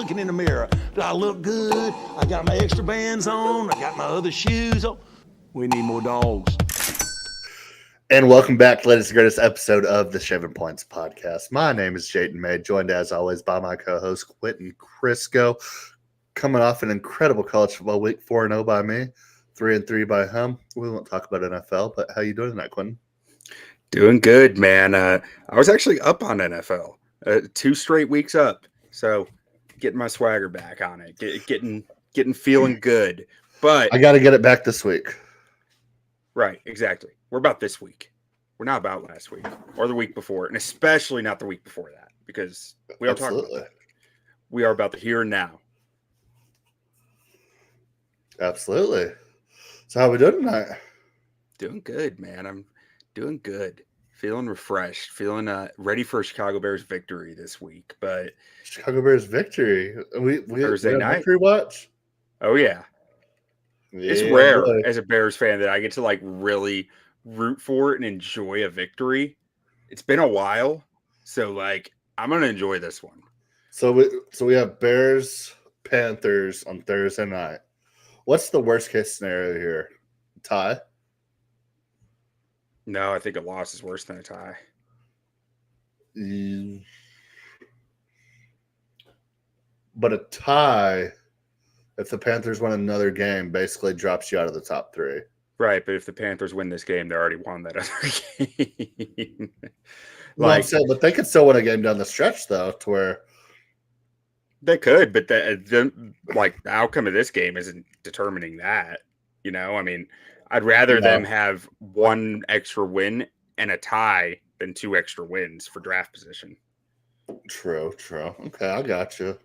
looking in the mirror. Do I look good? I got my extra bands on. I got my other shoes on. We need more dogs. And welcome back to the latest and greatest episode of the Shaving Points podcast. My name is Jayden May, joined as always by my co-host Quentin Crisco. Coming off an incredible college football week, 4-0 by me, 3-3 by him. We won't talk about NFL, but how you doing tonight, Quentin? Doing good, man. I was actually up on NFL, 2 straight weeks up, so getting my swagger back on it, getting feeling good. But I got to get it back this week. Right, exactly. We're about this week. We're not about last week or the week before, and especially not the week before that, because we don't talk about that. We are about the here and now. Absolutely. So how we doing tonight? Doing good, man. I'm doing good. Feeling refreshed. Feeling ready for a Chicago Bears victory this week. But Chicago Bears victory. We Thursday night victory watch. Oh yeah. It's rare as a Bears fan that I get to really root for it and enjoy a victory. It's been a while, so I'm gonna enjoy this one. So we have Bears Panthers on Thursday night. What's the worst case scenario here? Tie? No, I think a loss is worse than a tie. But a tie, if the Panthers win another game, basically drops you out of the top 3. Right, but if the Panthers win this game, they already won that other game. I'm saying, but they could still win a game down the stretch, though, to where they could. But the outcome of this game isn't determining that. I mean, I'd rather them have one extra win and a tie than 2 extra wins for draft position. True. Okay, I got you.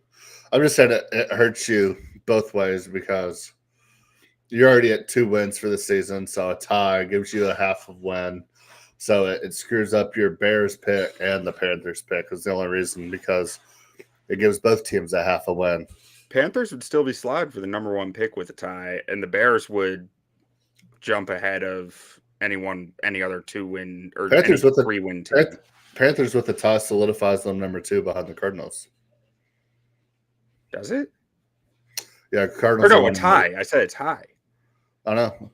I'm just saying it hurts you both ways because you're already at 2 wins for the season, so a tie gives you a half of win. So it screws up your Bears pick and the Panthers pick is the only reason, because it gives both teams a half a win. Panthers would still be sliding for the number 1 pick with a tie, and the Bears would jump ahead of any other 2-win or Panthers with 3-win team. Panthers with the tie solidifies them number 2 behind the Cardinals. Does it? Yeah, Cardinals. Or no, a tie. I said a tie. I know.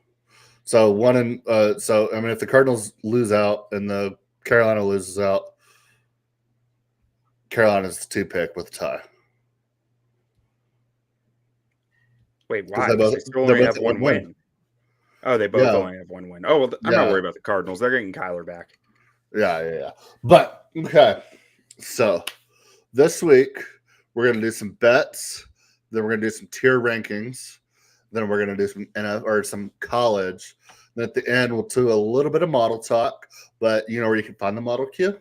So if the Cardinals lose out and the Carolina loses out, Carolina's the 2 pick with a tie. Wait, why? They only have 1 win. Oh, they both only have 1 win. Oh, well, I'm not worried about the Cardinals. They're getting Kyler back. Yeah. But, okay. So, this week, we're going to do some bets. Then we're going to do some tier rankings. Then we're going to do some college. Then at the end, we'll do a little bit of model talk. But you know where you can find the model queue?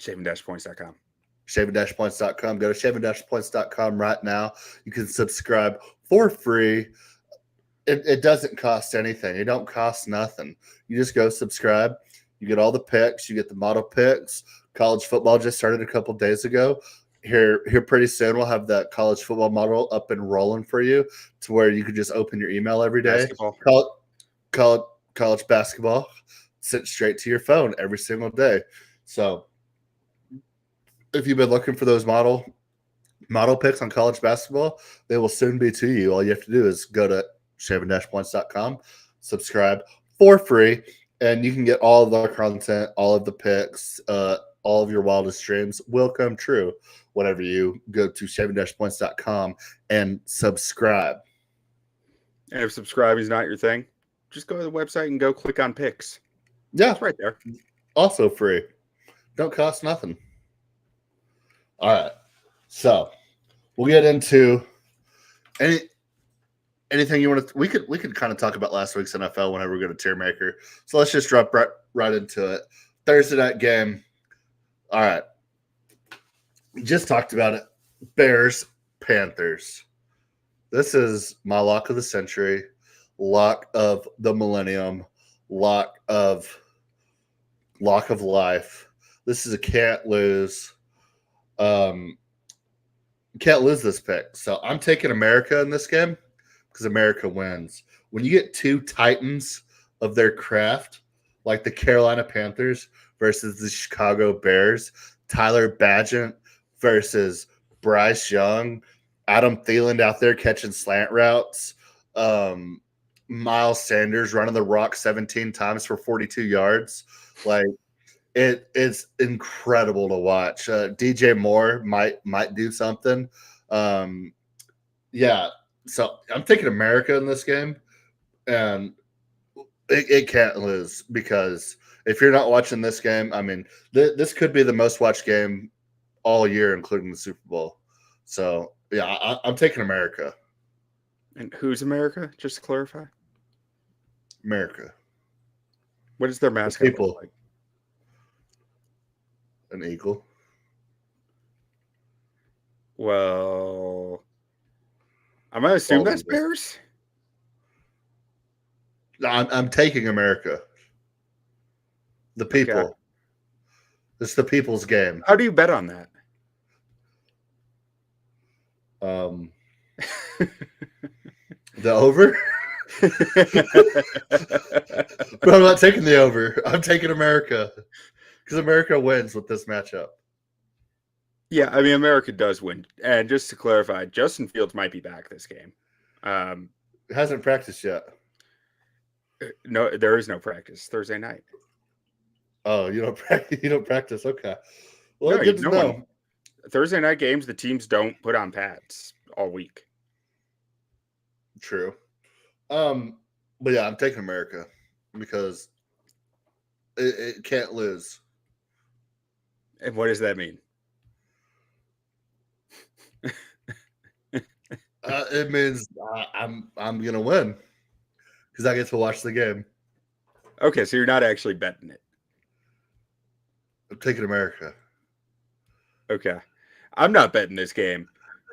Shaving-points.com. Shaving-points.com. Go to shaving-points.com right now. You can subscribe for free. It doesn't cost anything. It don't cost nothing. You just go subscribe. You get all the picks. You get the model picks. College football just started a couple days ago. Here pretty soon we'll have that college football model up and rolling for you to where you could just open your email every day. College basketball sent straight to your phone every single day. So if you've been looking for those model picks on college basketball, they will soon be to you. All you have to do is go to shaving-points.com, subscribe for free, and you can get all of our content, all of the picks, all of your wildest dreams will come true whenever you go to shaving-points.com and subscribe. And if subscribing is not your thing, just go to the website and go click on picks. Yeah. It's right there. Also free. Don't cost nothing. All right. So we'll get into anything you want to. We could kind of talk about last week's NFL whenever we go to tier maker. So let's just drop right into it. Thursday night game. All right. We just talked about it. Bears, Panthers. This is my lock of the century, lock of the millennium, lock of life. This is a can't lose. Can't lose this pick. So I'm taking America in this game because America wins. When you get 2 titans of their craft, like the Carolina Panthers versus the Chicago Bears, Tyler Bagent versus Bryce Young, Adam Thielen out there catching slant routes, Miles Sanders running the rock 17 times for 42 yards. Like it's incredible to watch. DJ Moore might do something. Yeah, so I'm taking America in this game, and it can't lose because if you're not watching this game, I mean, this could be the most watched game all year, including the Super Bowl. So yeah, I'm taking America. And who's America? Just to clarify, America. what is their mascot people. look like? An eagle. Well, I'm gonna assume Bald that's eagle. Bears. No, I'm taking America. The people. Okay. It's the people's game. How do you bet on that? The over? But I'm not taking the over. I'm taking America because America wins with this matchup. Yeah, I mean, America does win. And just to clarify, Justin Fields might be back this game. It hasn't practiced yet. No, there is no practice Thursday night. Oh, you don't practice? You don't practice? Okay. Well, No, good to no know. one- Thursday night games, the teams don't put on pads all week. True. But yeah, I'm taking America because it can't lose. And what does that mean? It means I'm gonna win because I get to watch the game. Okay, so you're not actually betting it. I'm taking America. Okay. I'm not betting this game.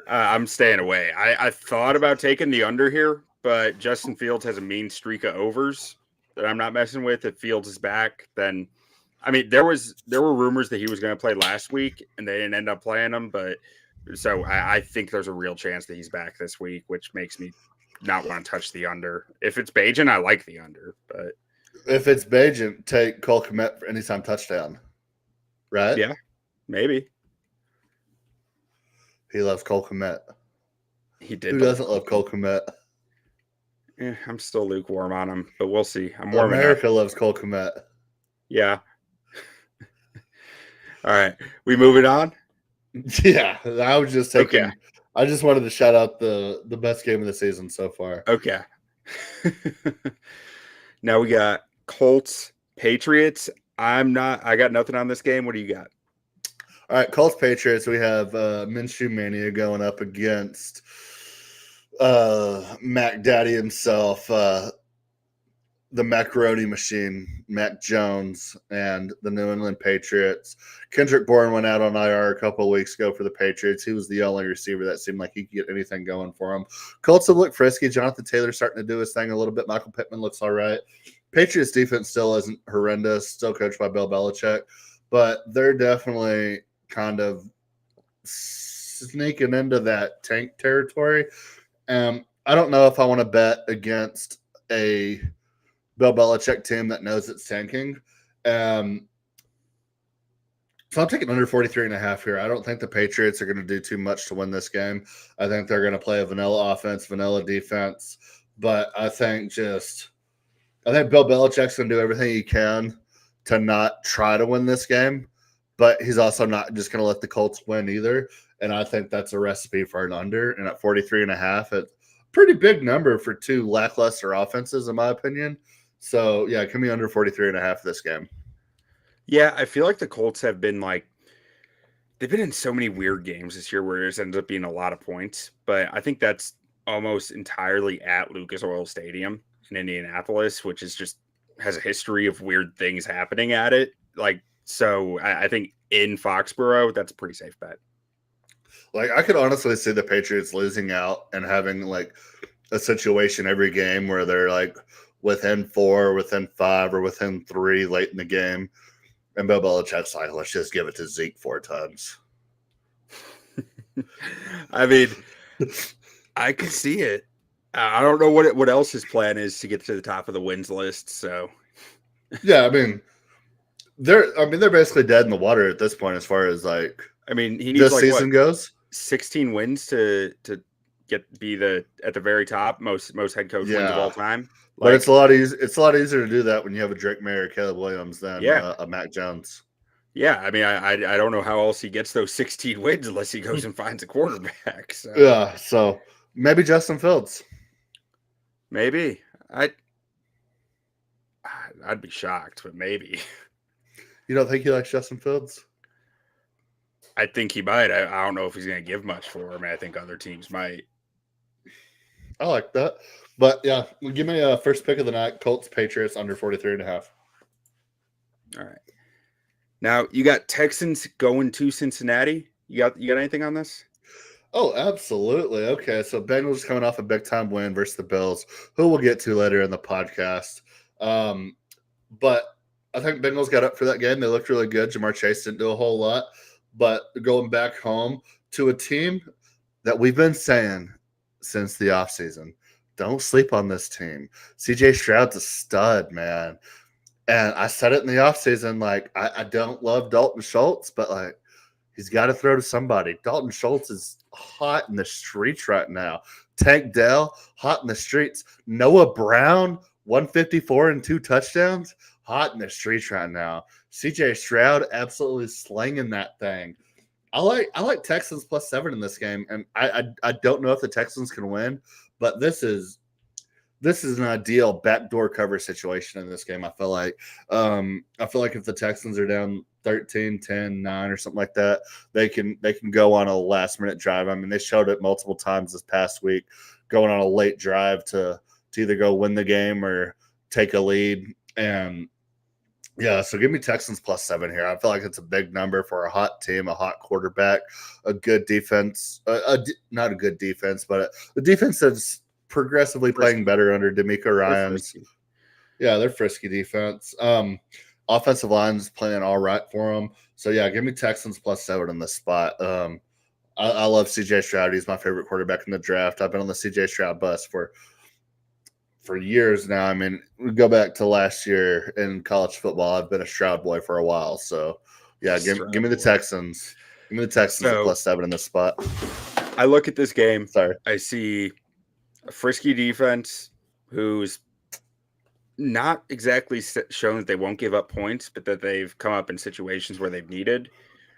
I'm staying away. I thought about taking the under here, but Justin Fields has a mean streak of overs that I'm not messing with. If Fields is back, then I mean there were rumors that he was going to play last week and they didn't end up playing him, but so I think there's a real chance that he's back this week, which makes me not want to touch the under. If it's Bajan, I like the under, but If it's Bajan, take Cole Kmet for anytime touchdown. Right? Yeah. maybe He loves Cole Kmet. he did. Who doesn't love Cole Kmet? I'm still lukewarm on him, but we'll see. I'm warming up. America loves Cole Kmet. Yeah. All right. We moving on? Yeah, I was just taking. Okay. I just wanted to shout out the best game of the season so far. Okay. Now we got Colts, Patriots. I got nothing on this game. What do you got? All right, Colts Patriots. We have Minshew Mania going up against Mac Daddy himself, the macaroni machine, Mac Jones, and the New England Patriots. Kendrick Bourne went out on IR a couple of weeks ago for the Patriots. He was the only receiver that seemed like he could get anything going for him. Colts have looked frisky. Jonathan Taylor's starting to do his thing a little bit. Michael Pittman looks all right. Patriots defense still isn't horrendous, still coached by Bill Belichick, but they're definitely kind of sneaking into that tank territory. I don't know if I want to bet against a Bill Belichick team that knows it's tanking. So I'm taking under 43.5 here. I don't think the Patriots are going to do too much to win this game. I think they're going to play a vanilla offense, vanilla defense. But I think Bill Belichick's going to do everything he can to not try to win this game. But he's also not just going to let the Colts win either. And I think that's a recipe for an under. And at 43.5, it's a pretty big number for two lackluster offenses, in my opinion. So, yeah, give me under 43.5 this game. Yeah, I feel like the Colts have been they've been in so many weird games this year where there's ended up being a lot of points. But I think that's almost entirely at Lucas Oil Stadium in Indianapolis, which is just has a history of weird things happening at it. So I think in Foxborough, that's a pretty safe bet. I could honestly see the Patriots losing out and having a situation every game where they're within 4, within 5, or within 3 late in the game. And Bill Belichick's like, let's just give it to Zeke 4 times. I mean, I could see it. I don't know what else his plan is to get to the top of the wins list. So, yeah, I mean, they're basically dead in the water at this point as far as I mean, he needs this season goes. 16 wins to be at the very top most head coach wins of all time. But it's a lot easier. It's a lot easier to do that when you have a Drake May or Caleb Williams than a Mac Jones. Yeah, I mean, I don't know how else he gets those 16 wins unless he goes and finds a quarterback. So. Yeah, so maybe Justin Fields. Maybe I'd be shocked, but maybe. You don't think he likes Justin Fields? I think he might. I don't know if he's going to give much for him. I think other teams might. I like that. But, yeah, give me a first pick of the night. Colts, Patriots, under 43.5. All right. Now, you got Texans going to Cincinnati. You got anything on this? Oh, absolutely. Okay, so Bengals coming off a big-time win versus the Bills, who we'll get to later in the podcast. But I think Bengals got up for that game. They looked really good. Jamar Chase didn't do a whole lot. But going back home to a team that we've been saying since the offseason, don't sleep on this team. CJ Stroud's a stud, man. And I said it in the offseason, like, I don't love Dalton Schultz, but, like, he's got to throw to somebody. Dalton Schultz is hot in the streets right now. Tank Dell, hot in the streets. Noah Brown, 154 and 2 touchdowns, hot in the streets right now. CJ Stroud absolutely slinging that thing. I like Texans +7 in this game, and I don't know if the Texans can win, but this is an ideal backdoor cover situation in this game. I feel like if the Texans are down 13, 10, 9 or something like that, they can go on a last minute drive. I mean, they showed it multiple times this past week, going on a late drive to either go win the game or take a lead. And yeah, so give me Texans +7 here. I feel like it's a big number for a hot team, a hot quarterback, a good defense, not a good defense, but the defense that's progressively playing better under DeMeco Ryans. Yeah, they're frisky defense. Offensive line's playing all right for them. So yeah, give me Texans +7 in this spot. I love CJ Stroud. He's my favorite quarterback in the draft. I've been on the CJ Stroud bus for years now. I mean, we go back to last year in college football. I've been a Stroud boy for a while. So yeah, give me the Texans. Give me the Texans at +7 in this spot. I look at this game. Sorry. I see a frisky defense who's not exactly shown that they won't give up points, but that they've come up in situations where they've needed.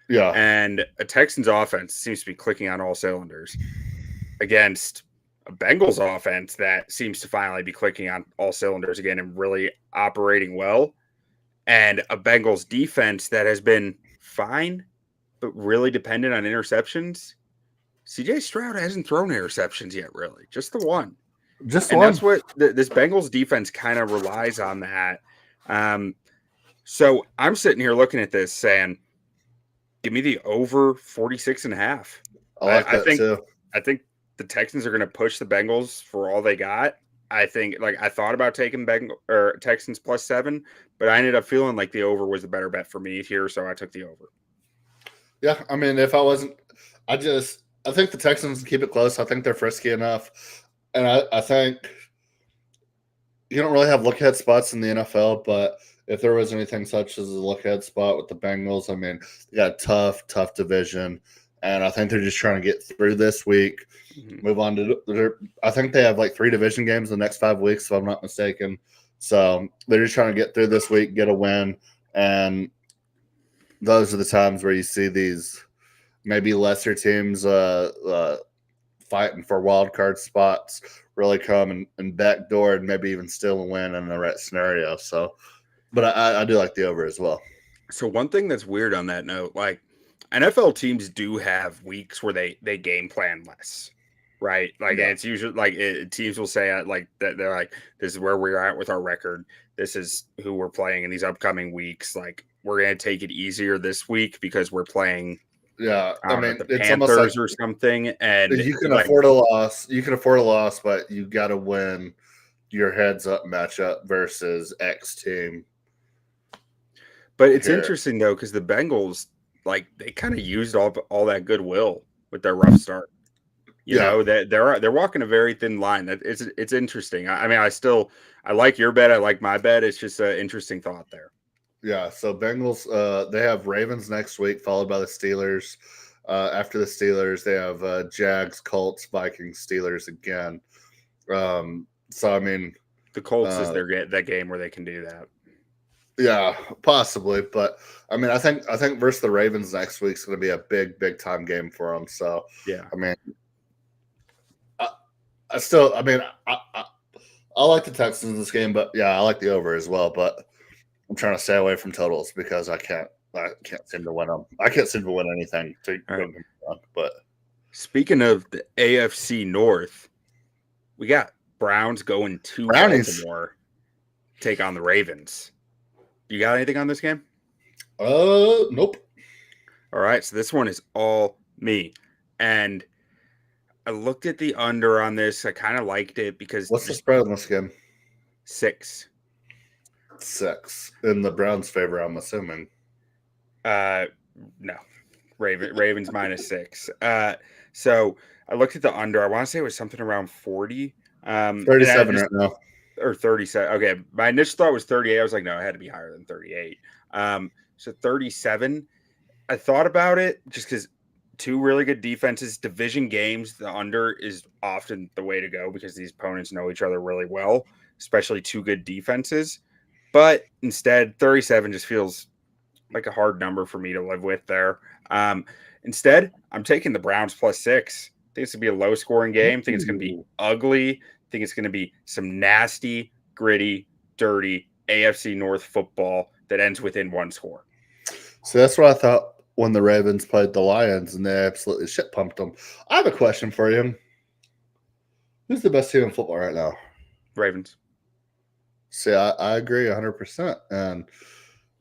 Yeah. And a Texans offense seems to be clicking on all cylinders against a Bengals offense that seems to finally be clicking on all cylinders again and really operating well. And a Bengals defense that has been fine, but really dependent on interceptions. CJ Stroud hasn't thrown interceptions yet, really. Just the one. Just and one. That's what this Bengals defense kind of relies on that. So I'm sitting here looking at this saying, give me the over 46.5. I think too. I think the Texans are going to push the Bengals for all they got. I think, like, I thought about taking Texans +7, but I ended up feeling like the over was the better bet for me here, so I took the over. Yeah, I mean, if I wasn't, I think the Texans keep it close. I think they're frisky enough. And I think you don't really have look-ahead spots in the NFL, but if there was anything such as a look-ahead spot with the Bengals, I mean, they got a tough division. And I think they're just trying to get through this week, move on to – I think they have like 3 division games in the next 5 weeks, if I'm not mistaken. So they're just trying to get through this week, get a win. And those are the times where you see these maybe lesser teams fighting for wild card spots really come and backdoor and maybe even steal a win in the right scenario. So, but I do like the over as well. So one thing that's weird on that note, like NFL teams do have weeks where they game plan less, right? Like it's usually like teams will say like that they're like, this is where we're at with our record. This is who we're playing in these upcoming weeks. Like we're going to take it easier this week because we're playing. Yeah, I mean, the it's Panthers almost like or something, and you can afford a loss. You can afford a loss, but you got to win your heads-up matchup versus X team. But it's interesting though because the Bengals, like, they kind of used all that goodwill with their rough start. You know that they're walking a very thin line. That it's interesting. I mean, I like your bet. I like my bet. It's just an interesting thought there. Yeah, so Bengals, they have Ravens next week, followed by the Steelers. After the Steelers, they have Jags, Colts, Vikings, Steelers again. So I mean, The Colts is that game where they can do that. yeah, possibly, but I mean, I think versus the Ravens next week is going to be a big time game for them. So Yeah, I mean, I still, I mean, I like the Texans in this game, but yeah, I like the over as well. But I'm trying to stay away from totals because I can't seem to win them. I can't seem to win anything. But speaking of the AFC North, we got Browns going to Brownies. Baltimore, take on the Ravens. You got anything on this game? Nope. All right, so this one is all me, and I looked at the under on this. I kind of liked it because What's the spread on this game? 6. 6 in the Browns' favor, I'm assuming. No, Ravens -6. So I looked at the under. I want to say it was something around 40. 37 right now. Or 37. Okay, my initial thought was 38. I was like, no, it had to be higher than 38. So 37. I thought about it just because two really good defenses, division games, the under is often the way to go because these opponents know each other really well, especially two good defenses. But instead, 37 just feels like a hard number for me to live with there. Instead, I'm taking the Browns +6. I think it's going to be a low-scoring game. I think it's going to be ugly. I think it's going to be some nasty, gritty, dirty AFC North football that ends within one score. So that's what I thought when the Ravens played the Lions and they absolutely shit pumped them. I have a question for you. Who's the best team in football right now? Ravens. See, I agree 100%. And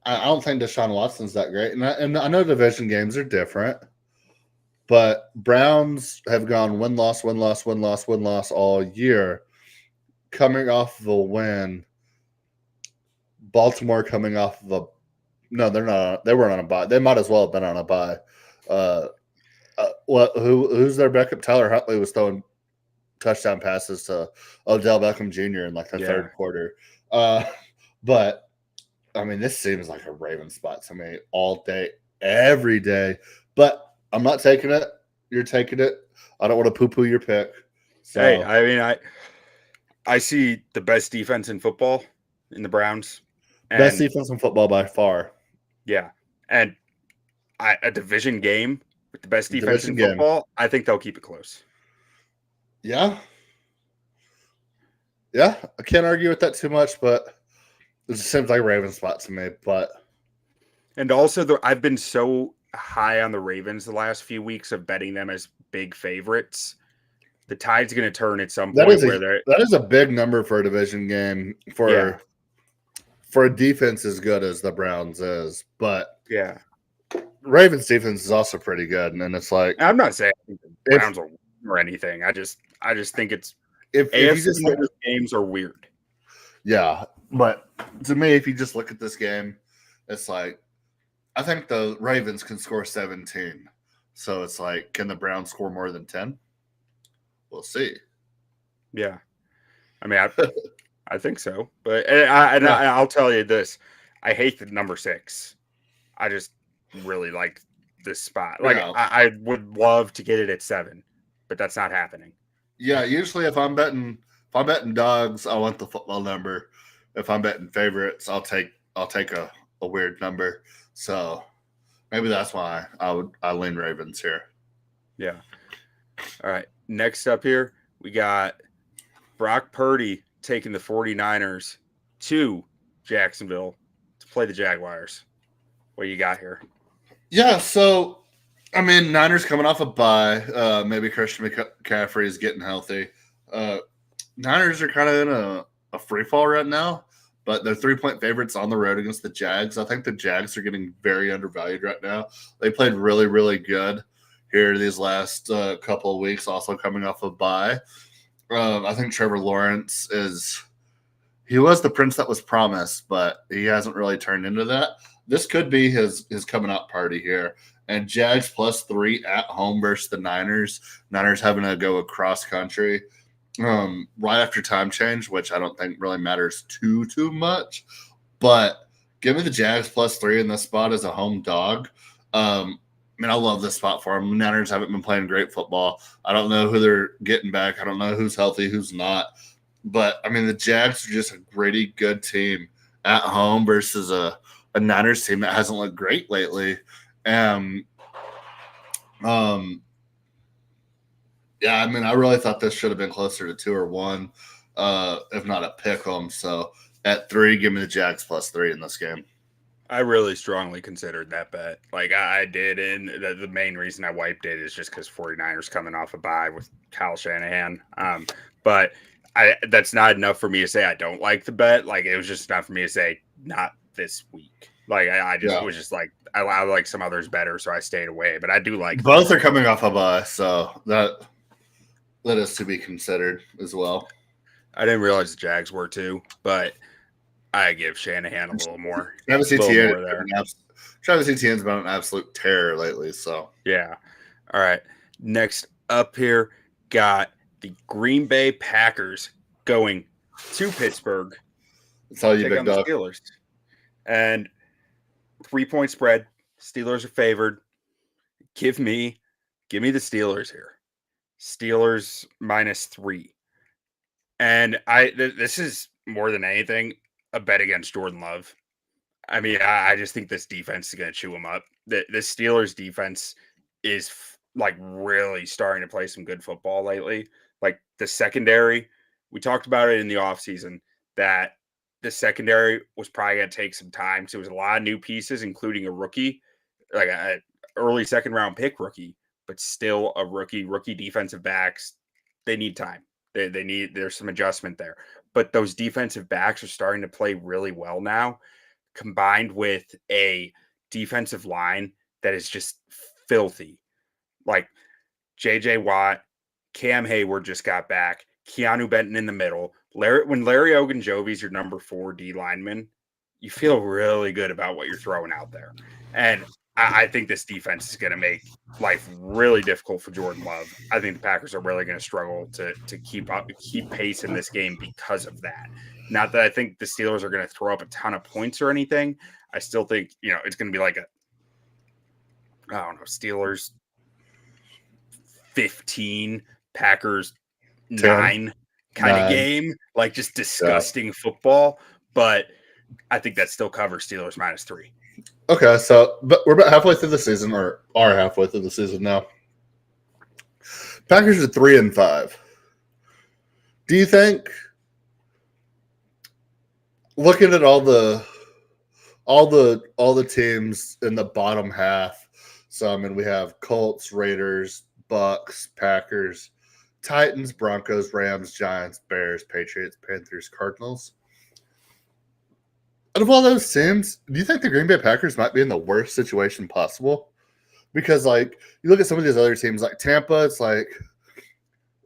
I don't think Deshaun Watson's that great. And I know division games are different, but Browns have gone win-loss all year. Coming off of a win, Baltimore coming off of a no, they're not. They weren't on a bye. They might as well have been on a bye. Who's their backup? Tyler Huntley was throwing touchdown passes to Odell Beckham Jr. in like the third quarter. But I mean, this seems like a Raven spot to me all day, every day. But I'm not taking it. You're taking it. I don't want to poo-poo your pick. So. Hey, I mean, I see the best defense in football in the Browns. Best defense in football by far. Yeah. And a division game with the best defense in football, I think they'll keep it close. Yeah. Yeah. I can't argue with that too much, but it seems like a Raven spot to me. And also, I've been so high on the Ravens the last few weeks of betting them as big favorites. The tide's going to turn at some point. That is a big number for a division game for a defense as good as the Browns is. But yeah, Ravens defense is also pretty good. And then it's like, I'm not saying the Browns will win or anything. I just think it's if AFC games are weird. Yeah. But to me, if you just look at this game, it's like, I think the Ravens can score 17. So it's like, can the Browns score more than 10? We'll see. Yeah. I mean, I think so. But I'll tell you this. I hate the number 6. I just really like this spot. Like, I would love to get it at 7, but that's not happening. Yeah, usually if I'm betting dogs, I want the football number. If I'm betting favorites, I'll take a weird number. So maybe that's why I lean Ravens here. Yeah. All right. Next up here, we got Brock Purdy taking the 49ers to Jacksonville to play the Jaguars. What do you got here? Yeah, so I mean, Niners coming off a bye. Maybe Christian McCaffrey is getting healthy. Niners are kind of in a free fall right now, but they're 3-point favorites on the road against the Jags. I think the Jags are getting very undervalued right now. They played really, really good here these last couple of weeks, also coming off a bye. I think Trevor Lawrence he was the prince that was promised, but he hasn't really turned into that. This could be his coming out party here. And Jags +3 at home versus the Niners. Niners having to go across country right after time change, which I don't think really matters too much. But give me the Jags +3 in this spot as a home dog. mean, I love this spot for them. The Niners haven't been playing great football. I don't know who they're getting back. I don't know who's healthy, who's not. But, I mean, the Jags are just a pretty good team at home versus a Niners team that hasn't looked great lately. And, yeah, I mean, I really thought this should have been closer to 2 or 1, if not a pick 'em. So at 3, give me the Jags +3 in this game. I really strongly considered that bet. Like I did, and the main reason I wiped it is just because 49ers coming off a bye with Kyle Shanahan. But that's not enough for me to say I don't like the bet. Like it was just enough for me to say not this week. Like I just was just like I like some others better, so I stayed away. But I do like both are coming off a bye, so that is to be considered as well. I didn't realize the Jags were too, but I give Shanahan a little more. Travis Etienne's been an absolute terror lately. So yeah. All right. Next up here, got the Green Bay Packers going to Pittsburgh. That's all you big dog. Steelers. And 3-point spread. Steelers are favored. Give me the Steelers here. Steelers -3. And this is more than anything a bet against Jordan Love. I mean, I just think this defense is going to chew him up. The Steelers defense is like really starting to play some good football lately. Like the secondary, we talked about it in the offseason that the secondary was probably going to take some time. So it was a lot of new pieces, including a rookie, like an early second round pick rookie, but still a rookie defensive backs. They need time. There's some adjustment there, but those defensive backs are starting to play really well now, combined with a defensive line that is just filthy. Like JJ Watt, Cam Hayward just got back, Keanu Benton in the middle. When Larry Ogunjobi is your number 4 D lineman, you feel really good about what you're throwing out there. And I think this defense is going to make life really difficult for Jordan Love. I think the Packers are really going to struggle to keep pace in this game because of that. Not that I think the Steelers are going to throw up a ton of points or anything. I still think, it's going to be like Steelers 15, Packers 9 kind of game, like just disgusting football. But I think that still covers Steelers -3. Okay, so but we're about halfway through the season, or are halfway through the season now. Packers are 3-5. Do you think, looking at all the teams in the bottom half? So I mean, we have Colts, Raiders, Bucks, Packers, Titans, Broncos, Rams, Giants, Bears, Patriots, Panthers, Cardinals. Out of all those teams, do you think the Green Bay Packers might be in the worst situation possible? Because, like, you look at some of these other teams, like Tampa, it's like,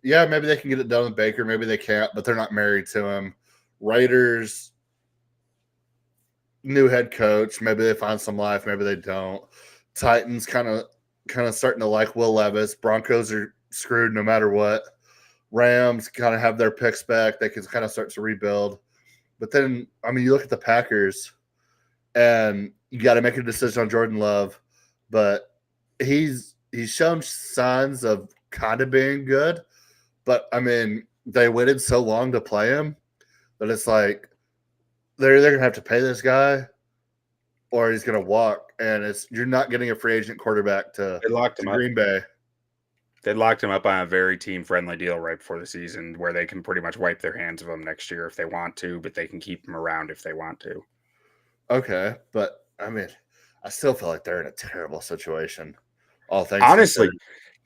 yeah, maybe they can get it done with Baker, maybe they can't, but they're not married to him. Raiders, new head coach, maybe they find some life, maybe they don't. Titans kind of starting to like Will Levis. Broncos are screwed no matter what. Rams kind of have their picks back. They can kind of start to rebuild. But then, I mean, you look at the Packers, and you got to make a decision on Jordan Love. But he's shown signs of kind of being good. But, I mean, they waited so long to play him that it's like they're either going to have to pay this guy or he's going to walk. And you're not getting a free agent quarterback to Green Bay. They locked him up on a very team-friendly deal right before the season where they can pretty much wipe their hands of him next year if they want to, but they can keep him around if they want to. Okay, but, I mean, I still feel like they're in a terrible situation. All things honestly,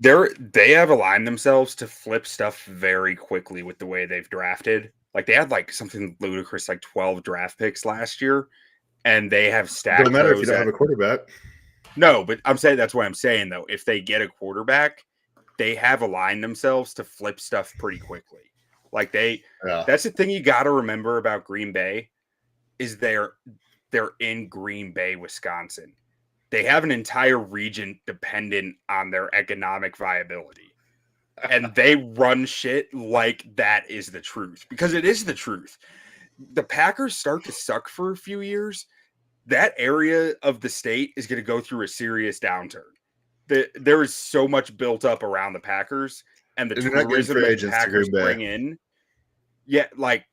they have aligned themselves to flip stuff very quickly with the way they've drafted. Like, they had, like, something ludicrous, like 12 draft picks last year, and they have stacked those. Doesn't matter if you don't have a quarterback. No, but I'm saying that's what I'm saying, though. If they get a quarterback, they have aligned themselves to flip stuff pretty quickly. Like that's the thing you got to remember about Green Bay is they're in Green Bay, Wisconsin. They have an entire region dependent on their economic viability. And they run shit like that is the truth, because it is the truth. The Packers start to suck for a few years. That area of the state is going to go through a serious downturn. there is so much built up around the Packers and the And they're not getting tourism free that the agents to Packers Green Bay. bring in. Yeah, like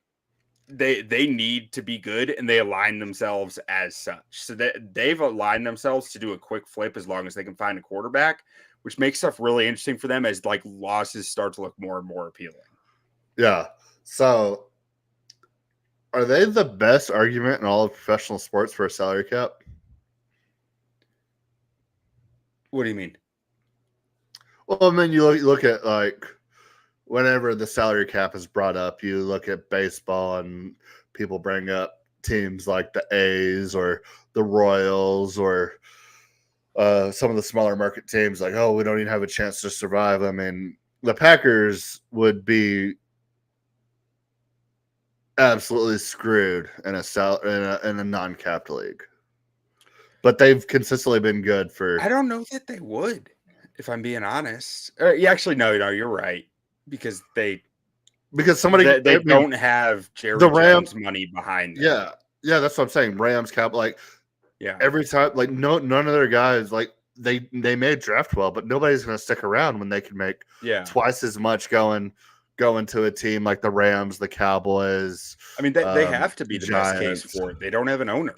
they need to be good, and they align themselves as such. So they've aligned themselves to do a quick flip as long as they can find a quarterback, which makes stuff really interesting for them as like losses start to look more and more appealing. Yeah. So are they the best argument in all of professional sports for a salary cap? What do you mean? Well, I mean, you look at like whenever the salary cap is brought up, you look at baseball and people bring up teams like the A's or the Royals or some of the smaller market teams like, oh, we don't even have a chance to survive. I mean, the Packers would be absolutely screwed in a non-capped league. But they've consistently been good for. I don't know that they would, if I'm being honest. Yeah, actually, no, you're right. Because Somebody they don't have Jerry Jones money behind them. Yeah, that's what I'm saying. Rams cap, like, yeah, every time, like, none of their guys, like, they may draft well, but nobody's going to stick around when they can make twice as much going to a team like the Rams, the Cowboys. I mean, they have to be the Giants. best case for it. They don't have an owner.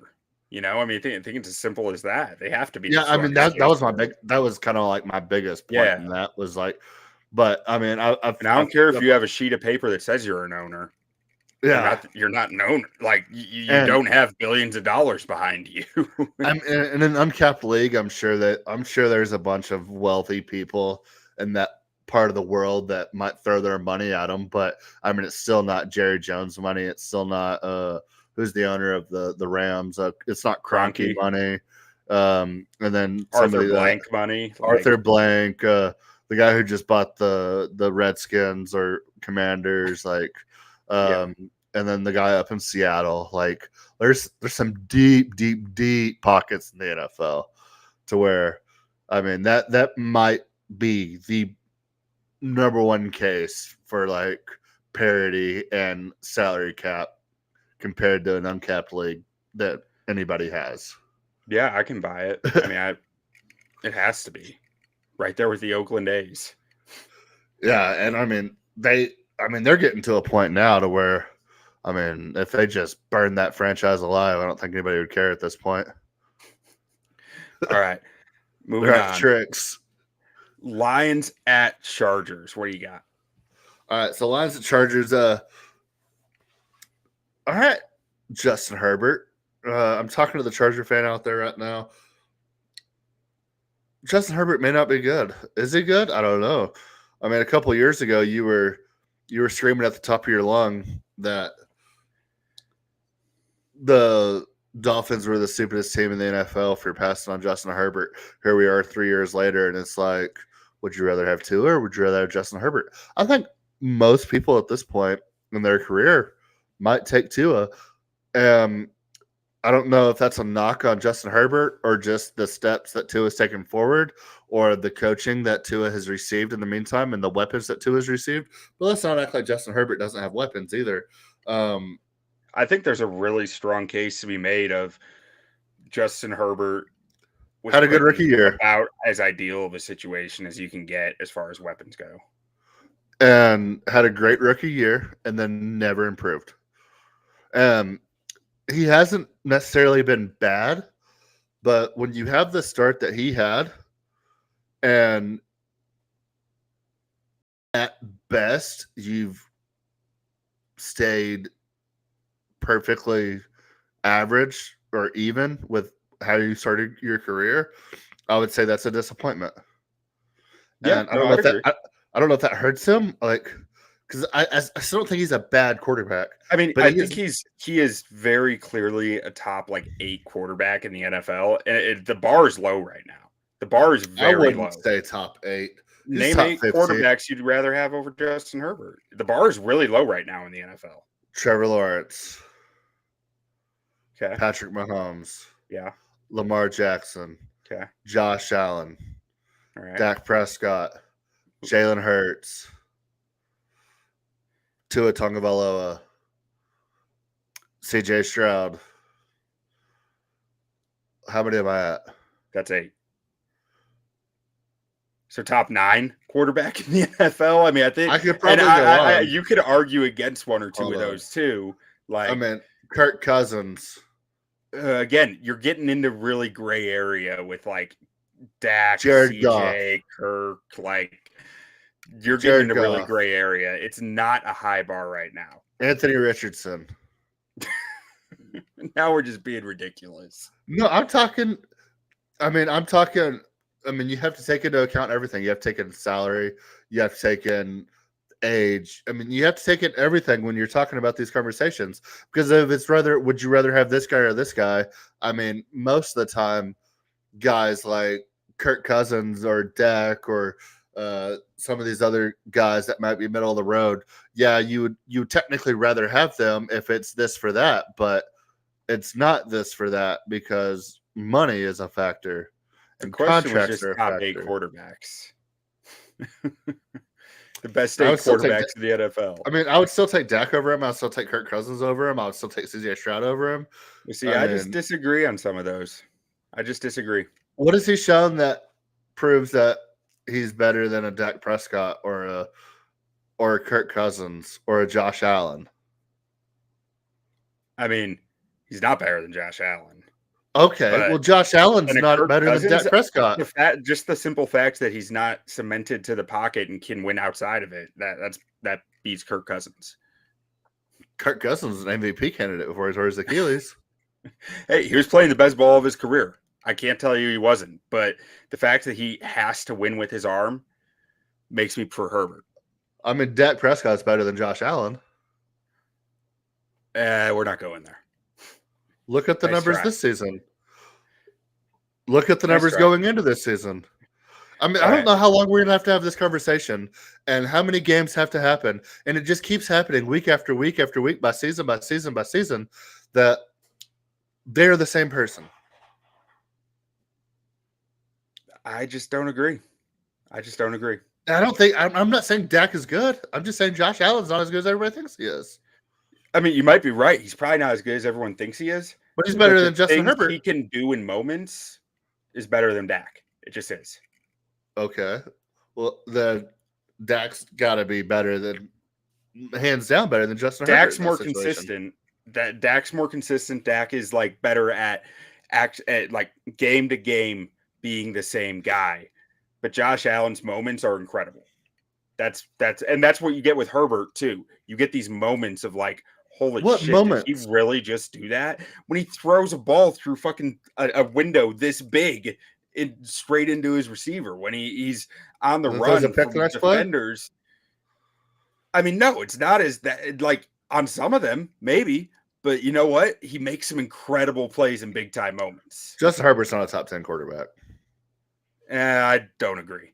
You know, I mean, I think it's as simple as that. They have to be. Yeah, I mean that was that was kind of like my biggest point. Yeah. And that was like, but I mean, I don't care if you have a sheet of paper that says you're an owner. Yeah, you're not an owner. Like you don't have billions of dollars behind you. In an uncapped league, I'm sure there's a bunch of wealthy people in that part of the world that might throw their money at them. But I mean, it's still not Jerry Jones money. It's still not who's the owner of the Rams. It's not Kroenke money. And then Arthur Blank money. Arthur Blank, the guy who just bought the Redskins or Commanders, like. And then the guy up in Seattle, like there's some deep pockets in the NFL to where, I mean, that might be the number one case for like parity and salary cap compared to an uncapped league that anybody has. Yeah, I can buy it. I mean, it has to be right there with the Oakland A's. Yeah, and I mean they're getting to a point now to where, I mean, if they just burn that franchise alive, I don't think anybody would care at this point. All right. Moving on. Tricks. Lions at Chargers. What do you got? All right. So Lions at Chargers. All right. Justin Herbert. I'm talking to the Charger fan out there right now. Justin Herbert may not be good. Is he good? I don't know. I mean, a couple of years ago, you were screaming at the top of your lung that the Dolphins were the stupidest team in the NFL for passing on Justin Herbert. Here we are 3 years later, and it's like, would you rather have Tua or would you rather have Justin Herbert? I think most people at this point in their career might take Tua. I don't know if that's a knock on Justin Herbert or just the steps that Tua has taken forward or the coaching that Tua has received in the meantime and the weapons that Tua has received. But let's not act like Justin Herbert doesn't have weapons either. I think there's a really strong case to be made of Justin Herbert had a good rookie year. About as ideal of a situation as you can get as far as weapons go. And had a great rookie year and then never improved. He hasn't necessarily been bad, but when you have the start that he had, and at best you've stayed perfectly average or even with how you started your career, I would say that's a disappointment. Yeah, and I don't know if that hurts him, like, because I still don't think he's a bad quarterback. I mean, I think he is very clearly a top like 8 quarterback in the NFL, and the bar is low right now. The bar is very low. I wouldn't say top 8. Name 8 quarterbacks you'd rather have over Justin Herbert. The bar is really low right now in the NFL. Trevor Lawrence. Okay. Patrick Mahomes. Yeah. Lamar Jackson. Okay. Josh Allen. All right. Dak Prescott. Jalen Hurts. Tua Tagovailoa. CJ Stroud. How many am I at? That's 8. So top 9 quarterback in the NFL. I mean, I think I could probably go on. you could argue against one or two Hold of on. those too. Like, I mean, Kirk Cousins. again, you're getting into really gray area with like Dak, Jared CJ, Kirk. Like, you're Jared getting into really Goff. gray area. It's not a high bar right now. Anthony Richardson. Now we're just being ridiculous. No, I'm talking. I mean, you have to take into account everything. You have to take in salary. You have to take in age. I mean, you have to take in everything when you're talking about these conversations. Because if it's would you rather have this guy or this guy? I mean, most of the time, guys like Kirk Cousins or Dak or some of these other guys that might be middle of the road. Yeah, you would technically rather have them if it's this for that, but it's not this for that because money is a factor. The And question was contracts just are a top 8 factor. quarterbacks. The best I 8 would still take quarterbacks in the NFL. I mean, I would still take Dak over him. I would still take Kirk Cousins over him. I would still take CJ Stroud over him. You see, I just disagree on some of those. I just disagree. What has he shown that proves that he's better than a Dak Prescott or a Kirk Cousins or a Josh Allen? I mean, he's not better than Josh Allen. Okay, But- well, Josh Allen's and a not Kirk better than Cousins, Dak Prescott. Just the simple fact that he's not cemented to the pocket and can win outside of it, that beats Kirk Cousins. Kirk Cousins is an MVP candidate before he tore his Achilles. Hey, he was playing the best ball of his career. I can't tell you he wasn't, but the fact that he has to win with his arm makes me prefer Herbert. I mean, Dak Prescott's better than Josh Allen. We're not going there. Look at the Nice numbers try. this season. Look at the Nice numbers try. going into this season. I mean, I All don't right. know how long we're going to have this conversation and how many games have to happen. And it just keeps happening week after week after week, by season, by season, by season, that they're the same person. I just don't agree. And I don't think, I'm not saying Dak is good. I'm just saying Josh Allen's not as good as everybody thinks he is. I mean, you might be right. He's probably not as good as everyone thinks he is. But he's better But than the Justin things Herbert. he can do in moments is better than Dak. It just is. Okay. Well, then Dak's got to be better than, hands down, better than Justin Herbert. Dak's in more that situation. consistent. Dak's more consistent. Dak is like better at like game to game being the same guy. But Josh Allen's moments are incredible. That's what you get with Herbert too. You get these moments of like, holy What shit, did moments? he really just do that? When he throws a ball through fucking a window this big straight into his receiver, when he's on the And throws run a pick from the next play? defenders. I mean, no, it's not as that like on some of them, maybe, but you know what? He makes some incredible plays in big time moments. Justin Herbert's not a top 10 quarterback. I don't agree.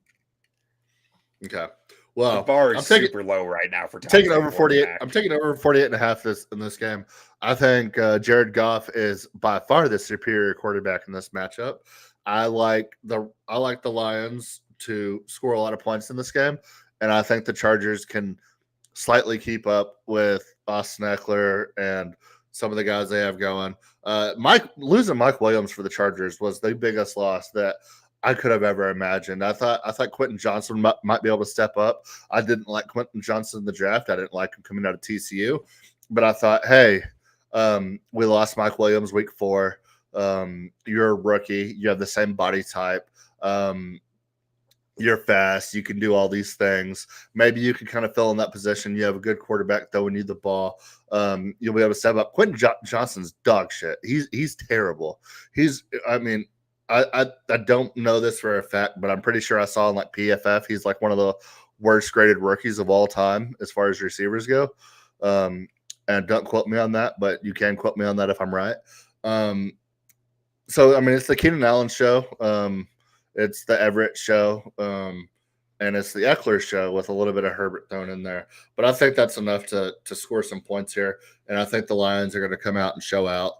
Okay. The Well, bar I'm is taking, super low right now for top taking 10 over 48. quarterback. I'm taking over 48 and a half in this game. I think Jared Goff is by far the superior quarterback in this matchup. I like the Lions to score a lot of points in this game, and I think the Chargers can slightly keep up with Austin Eckler and some of the guys they have going. Losing Mike Williams for the Chargers was the biggest loss that I could have ever imagined. I thought Quentin Johnson might be able to step up. I didn't like Quentin Johnson in the draft. I didn't like him coming out of TCU, but I thought, hey, we lost Mike Williams week 4. You're a rookie. You have the same body type. You're fast. You can do all these things. Maybe you can kind of fill in that position. You have a good quarterback throwing you the ball. You'll be able to step up. Quentin Johnson's dog shit. He's terrible. I don't know this for a fact, but I'm pretty sure I saw in like PFF, he's like one of the worst graded rookies of all time as far as receivers go. And don't quote me on that, but you can quote me on that if I'm right. So, I mean, it's the Keenan Allen show. It's the Everett show. And it's the Eckler show with a little bit of Herbert thrown in there. But I think that's enough to score some points here. And I think the Lions are going to come out and show out.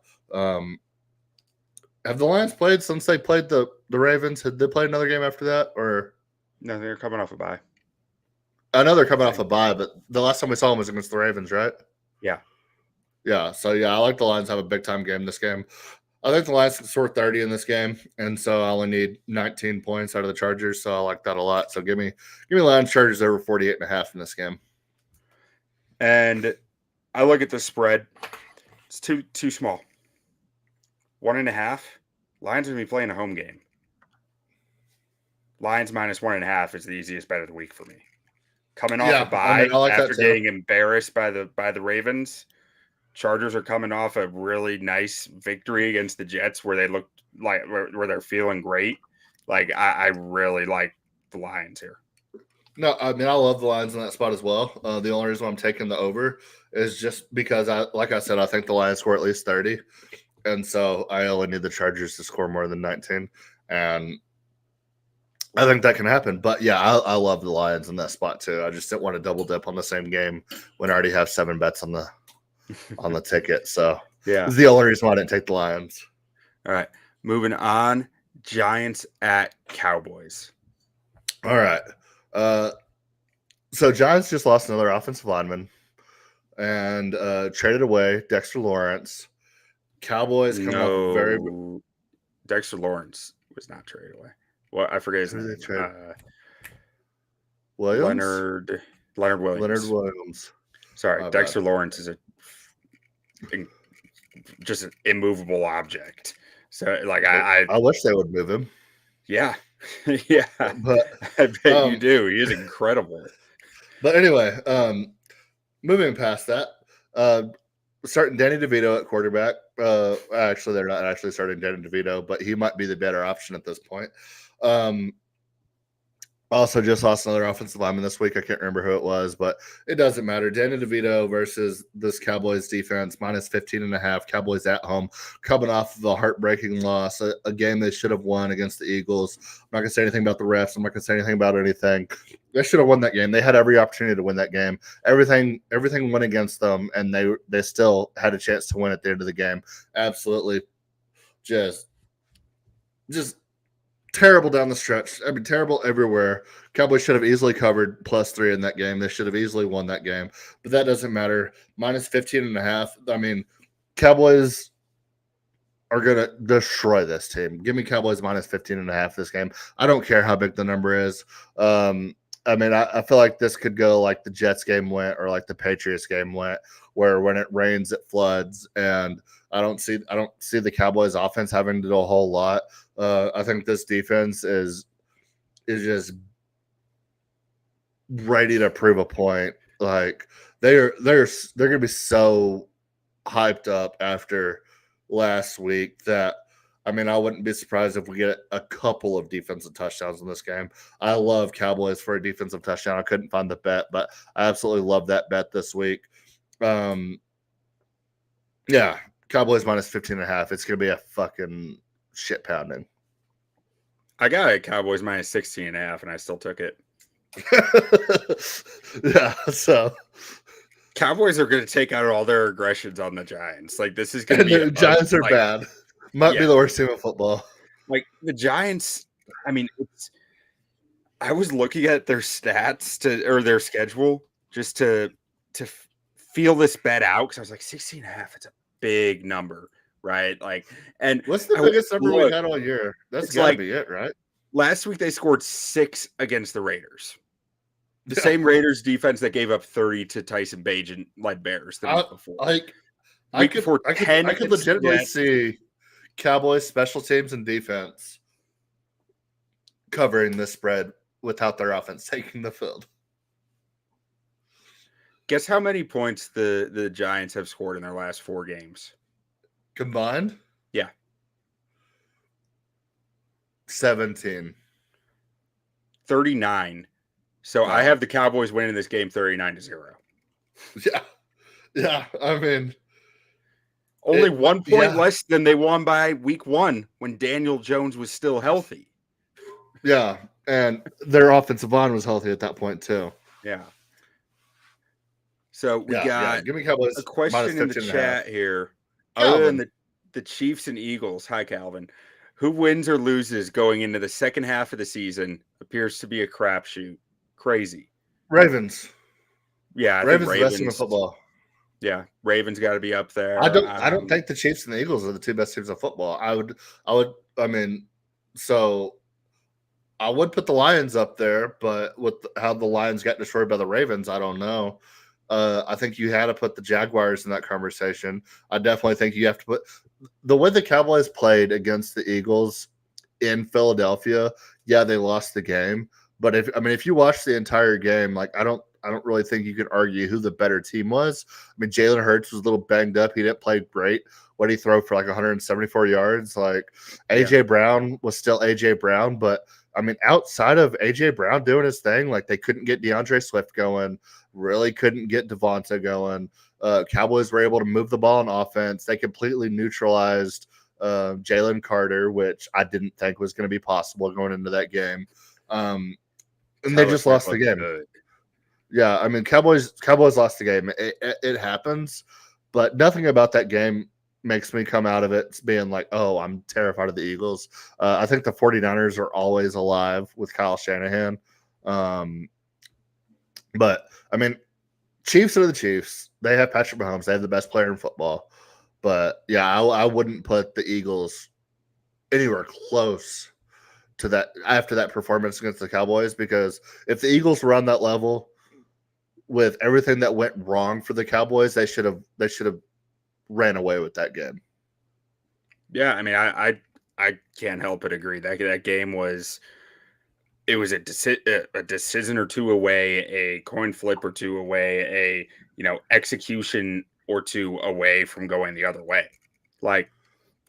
Have the Lions played since they played the Ravens? Had they played another game after that? Or No, they're coming off a bye. I know they're coming off a bye, but the last time we saw them was against the Ravens, right? Yeah. Yeah. So, yeah, I like the Lions have a big-time game this game. I think the Lions can score 30 in this game, and so I only need 19 points out of the Chargers, so I like that a lot. So give me Lions Chargers over 48.5 in this game. And I look at the spread. It's too small. 1.5. Lions are going to be playing a home game. Lions minus 1.5 is the easiest bet of the week for me. Coming off a bye I like after getting embarrassed by the Ravens. Chargers are coming off a really nice victory against the Jets where they looked like where they're feeling great. Like I really like the Lions here. No, I mean I love the Lions in that spot as well. The only reason I'm taking the over is just because like I said, I think the Lions score at least 30. And so I only need the Chargers to score more than 19. And I think that can happen. But yeah, I love the Lions in that spot too. I just didn't want to double dip on the same game when I already have 7 bets on the ticket. So yeah, it's the only reason why I didn't take the Lions. All right. Moving on. Giants at Cowboys. All right. So Giants just lost another offensive lineman and traded away Dexter Lawrence. Cowboys come up very. Dexter Lawrence was not traded away. Well, I forget his name. Williams? Leonard Williams. Leonard Williams. Sorry, Dexter Lawrence is just an immovable object. So, like, I wish they would move him. Yeah, yeah. But I bet you do. He is incredible. But anyway, moving past that, starting Danny DeVito at quarterback. Actually, they're not actually starting Danny DeVito, but he might be the better option at this point. Also just lost another offensive lineman this week. I can't remember who it was, but it doesn't matter. Danny DeVito versus this Cowboys defense, minus 15.5. Cowboys at home, coming off of a heartbreaking loss, a game they should have won against the Eagles. I'm not going to say anything about the refs. I'm not going to say anything about anything. They should have won that game. They had every opportunity to win that game. Everything went against them, and they still had a chance to win at the end of the game. Absolutely just terrible down the stretch. I mean, terrible everywhere. Cowboys should have easily covered +3 in that game. They should have easily won that game, but that doesn't matter. Minus 15.5. I mean, Cowboys are going to destroy this team. Give me Cowboys minus 15.5 this game. I don't care how big the number is. I mean, I feel like this could go like the Jets game went or like the Patriots game went, where when it rains, it floods. And I don't see the Cowboys offense having to do a whole lot. I think this defense is just ready to prove a point. Like they're going to be so hyped up after last week that, I mean, I wouldn't be surprised if we get a couple of defensive touchdowns in this game. I love Cowboys for a defensive touchdown. I couldn't find the bet, but I absolutely love that bet this week. Yeah, Cowboys minus 15.5. It's going to be a fucking shit pounding. I got it. Cowboys minus 16.5, and I still took it. Yeah, so Cowboys are going to take out all their aggressions on the Giants. Like, this is going to be the Giants are bad. Might be the worst team in football. Like the Giants, I mean, I was looking at their stats or their schedule just to feel this bet out, because I was like 16.5. It's a big number, right? Like, and what's the biggest number we had all year? That's gotta be it, right? Last week they scored 6 against the Raiders. The same Raiders defense that gave up 30 to Tyson Bagent led Bears the week before. I could legitimately see Cowboys special teams and defense covering this spread without their offense taking the field. Guess how many points the Giants have scored in their last 4 games? Combined? Yeah. 17. 39. So I have the Cowboys winning this game 39-0. Yeah. Yeah. I mean, only 1 point less than they won by week 1 when Daniel Jones was still healthy. Yeah. And their offensive line was healthy at that point, too. Yeah. So we got Give me Cowboys a question in the chat here. Calvin. Other than the Chiefs and Eagles, hi, Calvin. Who wins or loses going into the second half of the season appears to be a crapshoot. Crazy. Ravens. Yeah, Ravens are the best team in football. Yeah, Ravens got to be up there. I don't think the Chiefs and the Eagles are the two best teams of football. I mean, so I would put the Lions up there, but with how the Lions got destroyed by the Ravens, I don't know. I think you had to put the Jaguars in that conversation. I definitely think you have to put the way the Cowboys played against the Eagles in Philadelphia. Yeah, they lost the game, but if you watch the entire game, like I don't really think you can argue who the better team was. I mean, Jalen Hurts was a little banged up. He didn't play great. What did he throw for like 174 yards? Like AJ Brown was still AJ Brown, but I mean, outside of AJ Brown doing his thing, like they couldn't get DeAndre Swift going, really couldn't get Devonta going. Cowboys were able to move the ball on offense. They completely neutralized Jalen Carter, which I didn't think was going to be possible going into that game. And they just lost the game. Good. Yeah, I mean, Cowboys lost the game. It happens, but nothing about that game makes me come out of it being like, oh, I'm terrified of the Eagles. I think the 49ers are always alive with Kyle Shanahan. But, I mean, Chiefs are the Chiefs. They have Patrick Mahomes. They have the best player in football. But, yeah, I wouldn't put the Eagles anywhere close to that after that performance against the Cowboys, because if the Eagles were on that level with everything that went wrong for the Cowboys, they should have ran away with that game. Yeah, I mean, I can't help but agree that game was a decision or two away, a coin flip or two away, a execution or two away from going the other way. Like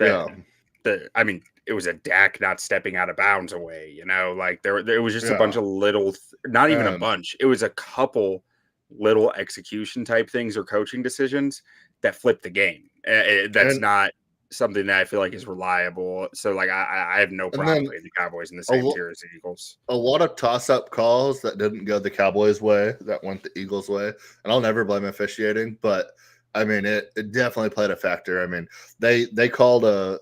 I mean, it was a Dak not stepping out of bounds away. Like there was just a bunch of little, not even a bunch. It was a couple little execution type things or coaching decisions that flipped the game. That's not something that I feel like is reliable. So, like, I have no problem putting the Cowboys in the same tier as the Eagles. A lot of toss-up calls that didn't go the Cowboys' way, that went the Eagles' way. And I'll never blame officiating, but, I mean, it definitely played a factor. I mean, they called a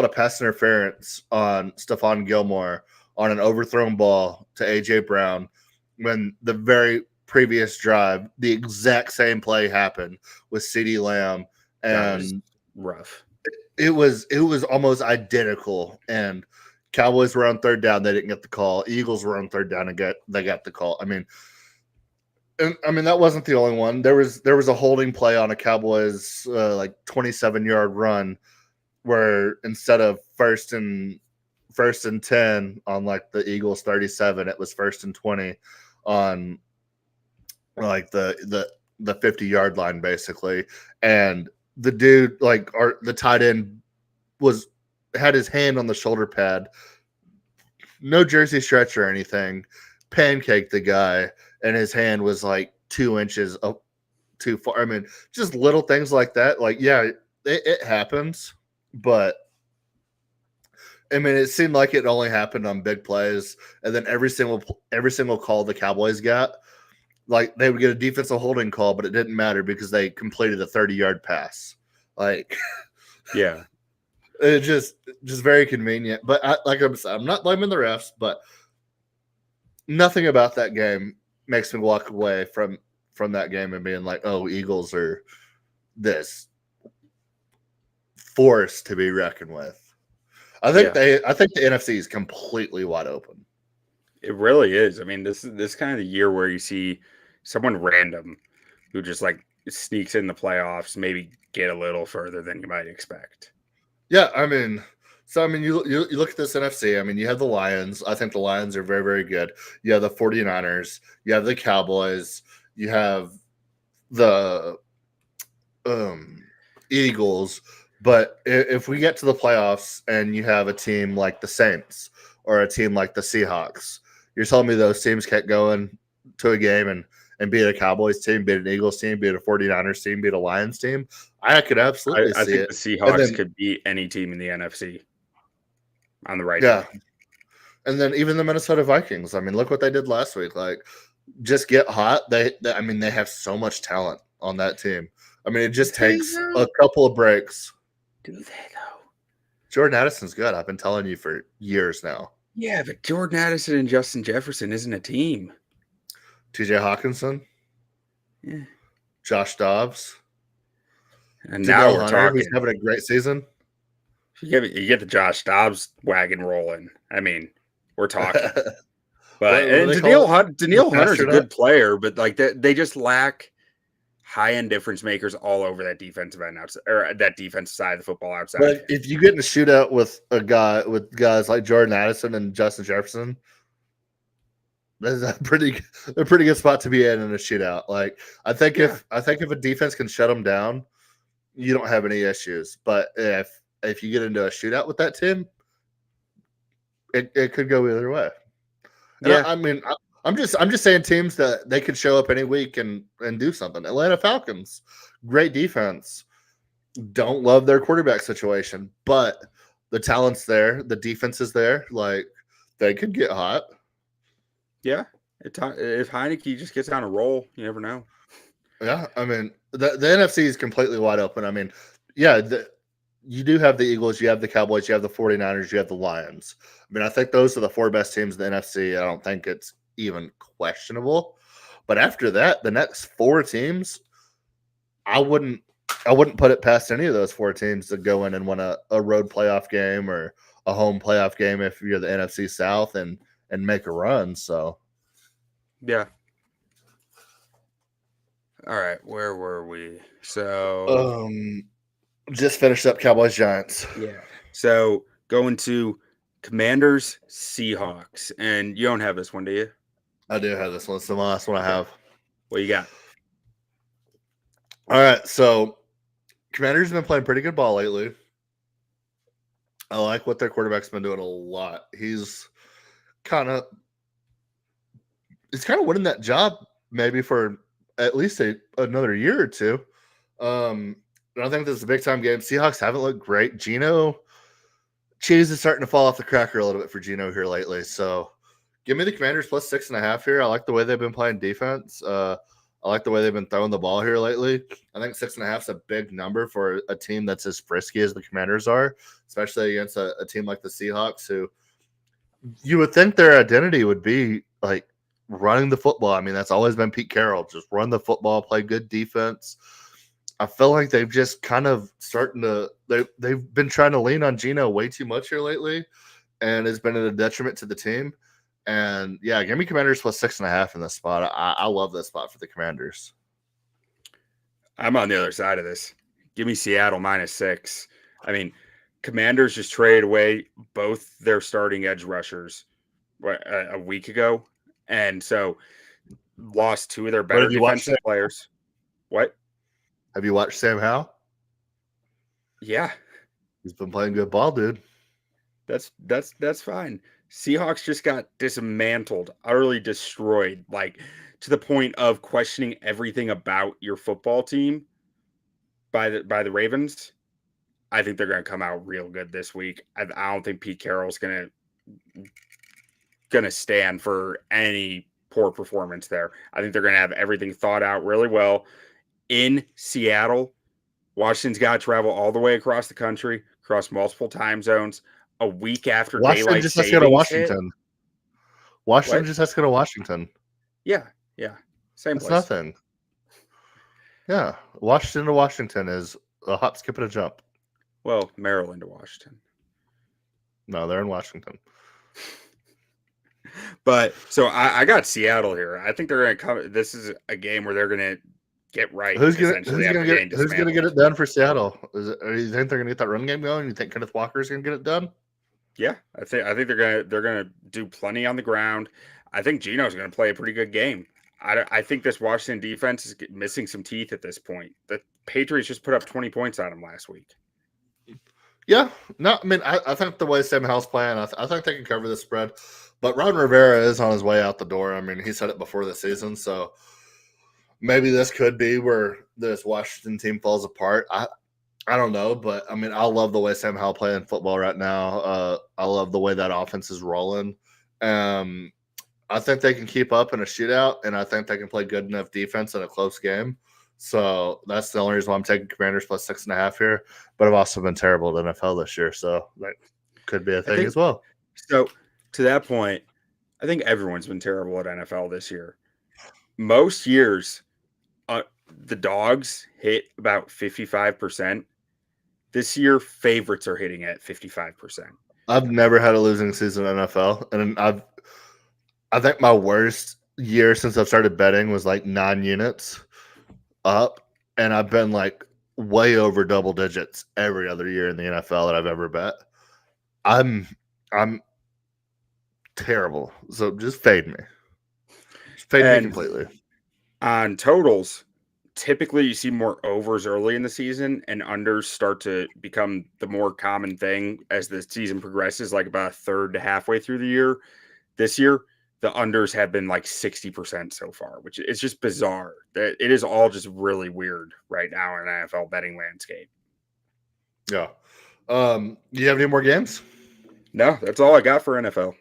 pass interference on Stephon Gilmore on an overthrown ball to A.J. Brown when the very previous drive, the exact same play happened with CeeDee Lamb, and rough. It was almost identical. And Cowboys were on third down, they didn't get the call. Eagles were on third down and they got the call. I mean, that wasn't the only one. There was a holding play on a Cowboys like 27-yard run where instead of first and 10 on like the Eagles 37, it was 1st and 20 on like the 50-yard line basically. And the dude, like the tight end, had his hand on the shoulder pad, no jersey stretch or anything, pancaked the guy, and his hand was like 2 inches up too far. I mean, just little things like that. Like, yeah, it happens, but I mean, it seemed like it only happened on big plays, and then every single call the Cowboys got, like they would get a defensive holding call, but it didn't matter because they completed a 30-yard pass. Like, yeah, it just very convenient. But I'm not blaming the refs, but nothing about that game makes me walk away from that game and being like, oh, Eagles are this force to be reckoned with. I think the NFC is completely wide open. It really is. I mean, this kind of the year where you see someone random who just like sneaks in the playoffs, maybe get a little further than you might expect. Yeah, I mean, you look at this NFC. I mean, you have the Lions. I think the Lions are very, very good. You have the 49ers. You have the Cowboys. You have the Eagles. But if we get to the playoffs and you have a team like the Saints or a team like the Seahawks, you're telling me those teams can't go into a game and beat a Cowboys team, beat an Eagles team, beat a 49ers team, beat a Lions team? I could absolutely see it. I think the Seahawks could beat any team in the NFC on the right. Yeah. Team. And then even the Minnesota Vikings. I mean, look what they did last week. Like, just get hot. They have so much talent on that team. I mean, it just takes a couple of breaks. Do they, though? Jordan Addison's good. I've been telling you for years now. Yeah, but Jordan Addison and Justin Jefferson isn't a team. TJ Hawkinson. Yeah. Josh Dobbs. And now we're Hunter, who's talking. having a great season. You get the Josh Dobbs wagon rolling. I mean, we're talking. But What do and they call it? Danielle Hunter's a Astronaut? good player, but like they just lack high-end difference makers all over that defensive end outside, or that defensive side of the football outside. But if you get in a shootout with guys like Jordan Addison and Justin Jefferson, that's a pretty good spot to be in a shootout. Like I think if a defense can shut them down, you don't have any issues. But if you get into a shootout with that team, it could go either way. And Yeah. I mean, I'm just saying teams that they could show up any week and do something. Atlanta Falcons, great defense. Don't love their quarterback situation, but the talent's there, the defense is there. Like they could get hot. Yeah, if Heineke just gets on a roll, you never know. Yeah, I mean the NFC is completely wide open. I mean, yeah, you do have the Eagles, you have the Cowboys, you have the 49ers, you have the Lions. I mean, I think those are the 4 best teams in the NFC. I don't think it's even questionable. But after that, the next 4 teams, I wouldn't put it past any of those 4 teams to go in and win a road playoff game or a home playoff game if you're the NFC South and make a run. So yeah. All right, where were we? So just finished up Cowboys Giants. Yeah. So going to Commanders Seahawks, and you don't have this one, do you? I do have this one. It's the last one I have. What you got? All right, so Commanders have been playing pretty good ball lately. I like what their quarterback's been doing a lot. He's kind of winning that job maybe for at least another year or two. I think this is a big time game. Seahawks haven't looked great. Cheese is starting to fall off the cracker a little bit for Geno here lately. So give me the Commanders plus 6.5 here. I like the way they've been playing defense. I like the way they've been throwing the ball here lately. I think 6.5 is a big number for a team that's as frisky as the Commanders are, especially against a team like the Seahawks, who you would think their identity would be like running the football. I mean, that's always been Pete Carroll. Just run the football, play good defense. I feel like they've just kind of they've been trying to lean on Geno way too much here lately, and it's been at a detriment to the team. And yeah, give me Commanders plus 6.5 in this spot. I love this spot for the Commanders. I'm on the other side of this. Give me Seattle -6. I mean, Commanders just traded away both their starting edge rushers a week ago, and so lost 2 of their better defensive players. What? Have you watched Sam Howell? Yeah. He's been playing good ball, dude. That's fine. Seahawks just got dismantled, utterly destroyed, like to the point of questioning everything about your football team by the Ravens. I think they're going to come out real good this week. I don't think Pete Carroll's going to stand for any poor performance there. I think they're going to have everything thought out really well. In Seattle, Washington's got to travel all the way across the country, across multiple time zones, a week after Washington just has to go to Washington. Washington just has to go to Washington. Yeah. Same It's place. nothing. Yeah. Washington to Washington is a hop, skip, and a jump. Well, Maryland to Washington. No, they're in Washington. But so I got Seattle here. I think they're going to come. This is a game where they're going to get right. Who's gonna get it done for Seattle? You think they're gonna get that run game going? You think Kenneth Walker's gonna get it done? Yeah, I think they're gonna do plenty on the ground. I think Geno's gonna play a pretty good game. I think this Washington defense is missing some teeth at this point. The Patriots just put up 20 points on them last week. Yeah, no, I mean I think the way Sam Howell's playing, I think they can cover the spread. But Ron Rivera is on his way out the door. I mean, he said it before the season, so maybe this could be where this Washington team falls apart. I don't know, but I mean, I love the way Sam Howell playing football right now. I love the way that offense is rolling. I think they can keep up in a shootout, and I think they can play good enough defense in a close game. So that's the only reason why I'm taking Commanders plus 6.5 here. But I've also been terrible at NFL this year, so that could be a thing as well. So to that point, I think everyone's been terrible at NFL this year. Most years, the dogs hit about 55%. This year, favorites are hitting at 55%. I've never had a losing season in NFL, and I think my worst year since I've started betting was like 9 units up, and I've been like way over double digits every other year in the NFL that I've ever bet. I'm terrible, so just fade me. Just fade me And completely. on totals, typically you see more overs early in the season and unders start to become the more common thing as the season progresses, like about a third to halfway through the year. This year, the unders have been like 60% so far, which is just bizarre. That it is all just really weird right now in NFL betting landscape. Yeah. Do you have any more games? No, that's all I got for NFL.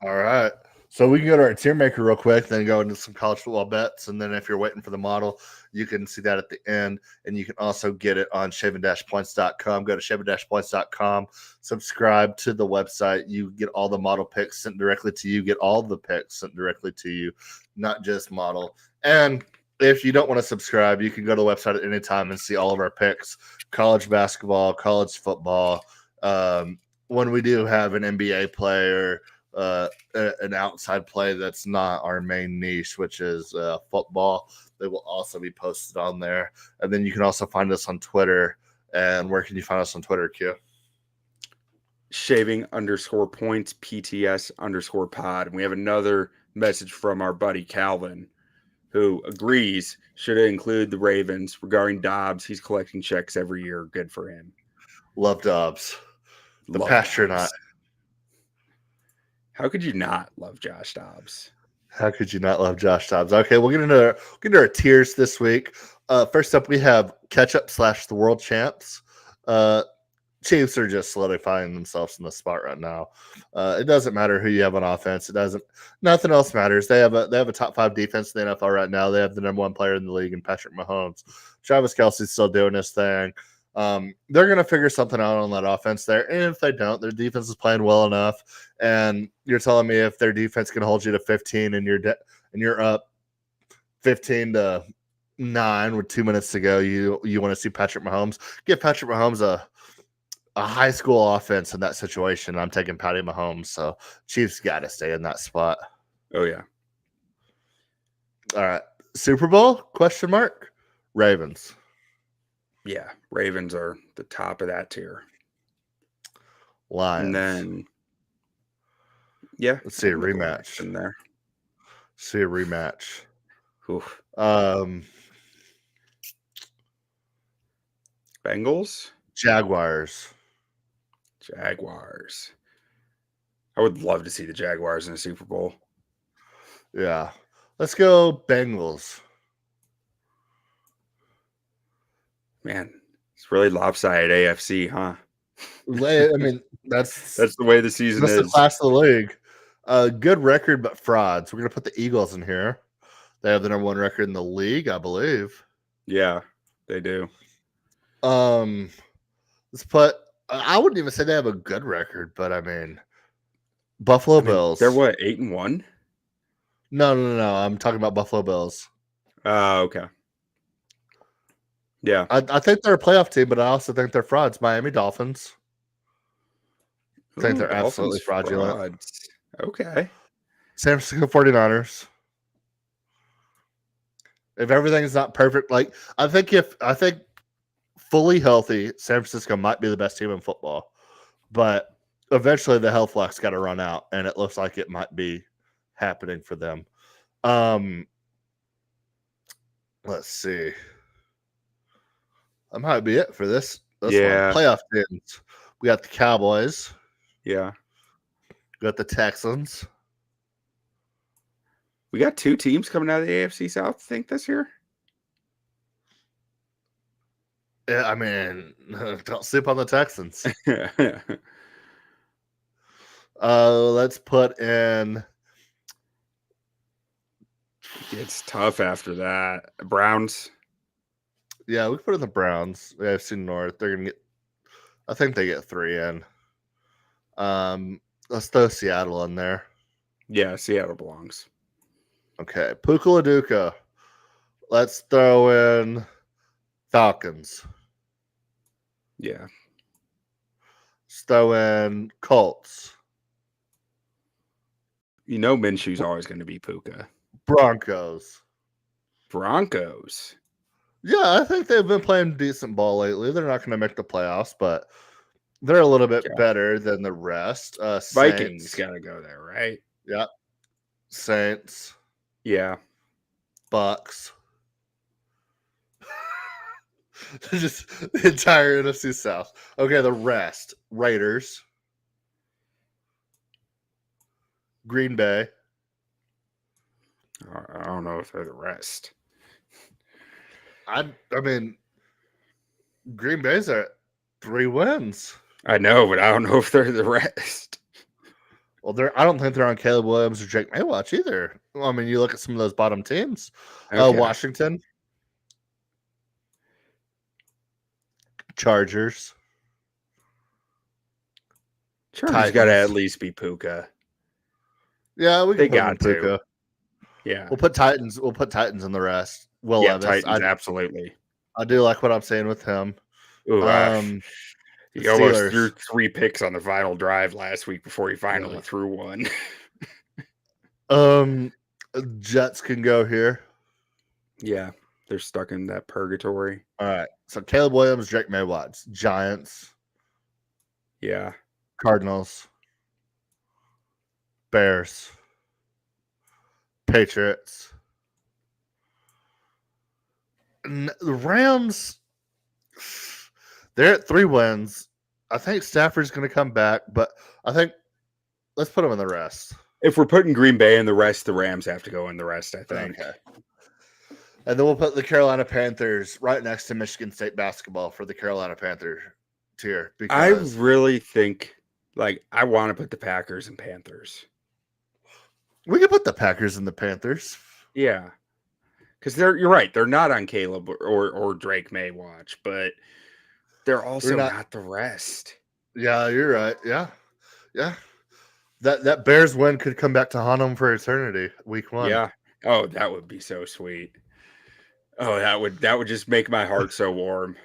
All right. So we can go to our tier maker real quick, then go into some college football bets. And then if you're waiting for the model, you can see that at the end. And you can also get it on shaven-points.com. Go to shaven-points.com, subscribe to the website. You get all the model picks sent directly to you, get all the picks sent directly to you, not just model. And if you don't want to subscribe, you can go to the website at any time and see all of our picks, college basketball, college football. When we do have an NBA player, an outside play that's not our main niche, which is football, they will also be posted on there. And then you can also find us on Twitter. And where can you find us on Twitter, Q? Shaving_points, PTS_pod. And we have another message from our buddy Calvin, who agrees should include the Ravens regarding Dobbs. He's collecting checks every year. Good for him. Love Dobbs. The Love pasture Dobbs. not. How could you not love Josh Dobbs? How could you not love Josh Dobbs? Okay, we'll get into our tiers this week. First up, we have catch-up / the world champs. Chiefs are just solidifying themselves in the spot right now. It doesn't matter who you have on offense. Nothing else matters. They have a top 5 defense in the NFL right now. They have the number 1 player in the league in Patrick Mahomes. Travis Kelce's still doing his thing. They're going to figure something out on that offense there. And if they don't, their defense is playing well enough. And you're telling me if their defense can hold you to 15 and you're up 15-9 with 2 minutes to go, you want to see Patrick Mahomes. Give Patrick Mahomes a high school offense in that situation. I'm taking Patty Mahomes. So Chiefs got to stay in that spot. Oh, yeah. All right. Super Bowl? ? Ravens. Yeah, Ravens are the top of that tier. Lions. And then, yeah. Let's see a rematch. In there. See a rematch. Oof. Bengals? Jaguars. I would love to see the Jaguars in a Super Bowl. Yeah. Let's go Bengals. Man, it's really lopsided AFC, huh? I mean, that's the way the season that's is. the class of the league. Good record, but frauds. We're gonna put the Eagles in here. They have the number 1 record in the league, I believe. Yeah, they do. Let's put. I wouldn't even say they have a good record, but I mean, Buffalo Bills. They're what, 8-1? No. I'm talking about Buffalo Bills. Oh, okay. Yeah. I think they're a playoff team, but I also think they're frauds. Miami Dolphins. I think they're absolutely fraudulent. Frauds. Okay. San Francisco 49ers. If everything's not perfect, I think fully healthy, San Francisco might be the best team in football. But eventually the health flux got to run out, and it looks like it might be happening for them. Let's see. That might be it for this one. Playoff teams. We got the Cowboys. Yeah. We got the Texans. We got 2 teams coming out of the AFC South, I think, this year. Yeah, I mean, don't sleep on the Texans. Let's put in. It's tough after that. Browns. Yeah, we can put in the Browns. The AFC North. They're gonna get. I think they get 3 in. Let's throw Seattle in there. Yeah, Seattle belongs. Okay, Puka Laduka. Let's throw in Falcons. Yeah. Let's throw in Colts. You know Minshew's always going to be Puka. Broncos. Broncos. Yeah, I think they've been playing decent ball lately. They're not going to make the playoffs, but they're a little bit Yeah. better than the rest. Vikings Saints. got to go there, right? Yep. Saints. Yeah. Bucks. Just the entire NFC South. Okay, the rest. Raiders. Green Bay. I don't know if they're the rest. I mean, Green Bay's at 3 wins. I know, but I don't know if they're the rest. Well, I don't think they're on Caleb Williams or Jake Maywatch either. Well, I mean, you look at some of those bottom teams. Okay. Washington. Chargers. Chargers got to at least be Puka. Yeah, we can They put them got in to. Puka. Yeah. We'll put Titans. We'll put Titans in the rest. Will Yeah, Levis. Titans, absolutely. I do like what I'm saying with him. Ooh, he almost Steelers. threw 3 picks on the final drive last week before he finally threw one. Jets can go here. Yeah, they're stuck in that purgatory. All right. So Caleb Williams, Jake Maywatts, Giants, Yeah. Cardinals, Bears, Patriots. The Rams, they're at 3 wins. I think Stafford's going to come back, but I think let's put them in the rest. If we're putting Green Bay in the rest, the Rams have to go in the rest, I think. Okay. And then we'll put the Carolina Panthers right next to Michigan State basketball for the Carolina Panther tier. I Because really think, I want to put the Packers and Panthers. we can put the Packers and the Panthers. Yeah. Because you're right. They're not on Caleb or Drake Maywatch, but they're also not the rest. Yeah, you're right. Yeah. Yeah. That Bears win could come back to haunt them for eternity. Week 1. Yeah. Oh, that would be so sweet. Oh, that would just make my heart so warm.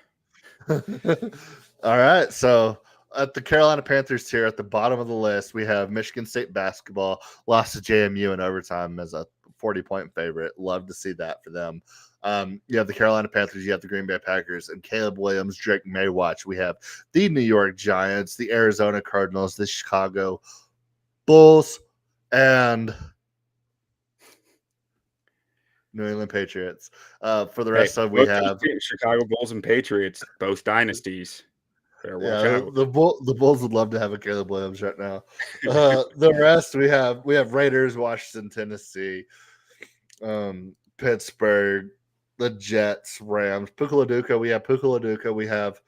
All right. So at the Carolina Panthers tier, at the bottom of the list, we have Michigan State basketball, lost to JMU in overtime as a 40-point favorite. Love to see that for them. You have the Carolina Panthers, you have the Green Bay Packers, and Caleb Williams, Drake Maywatch. We have the New York Giants, the Arizona Cardinals, the Chicago Bulls, and New England Patriots. For the rest of we have Chicago Bulls and Patriots, both dynasties. The Bulls would love to have a Caleb Williams right now. The rest we have Raiders, Washington, Tennessee, Pittsburgh, the Jets, Rams, Puka Laduca. We have Puka Laduca. We have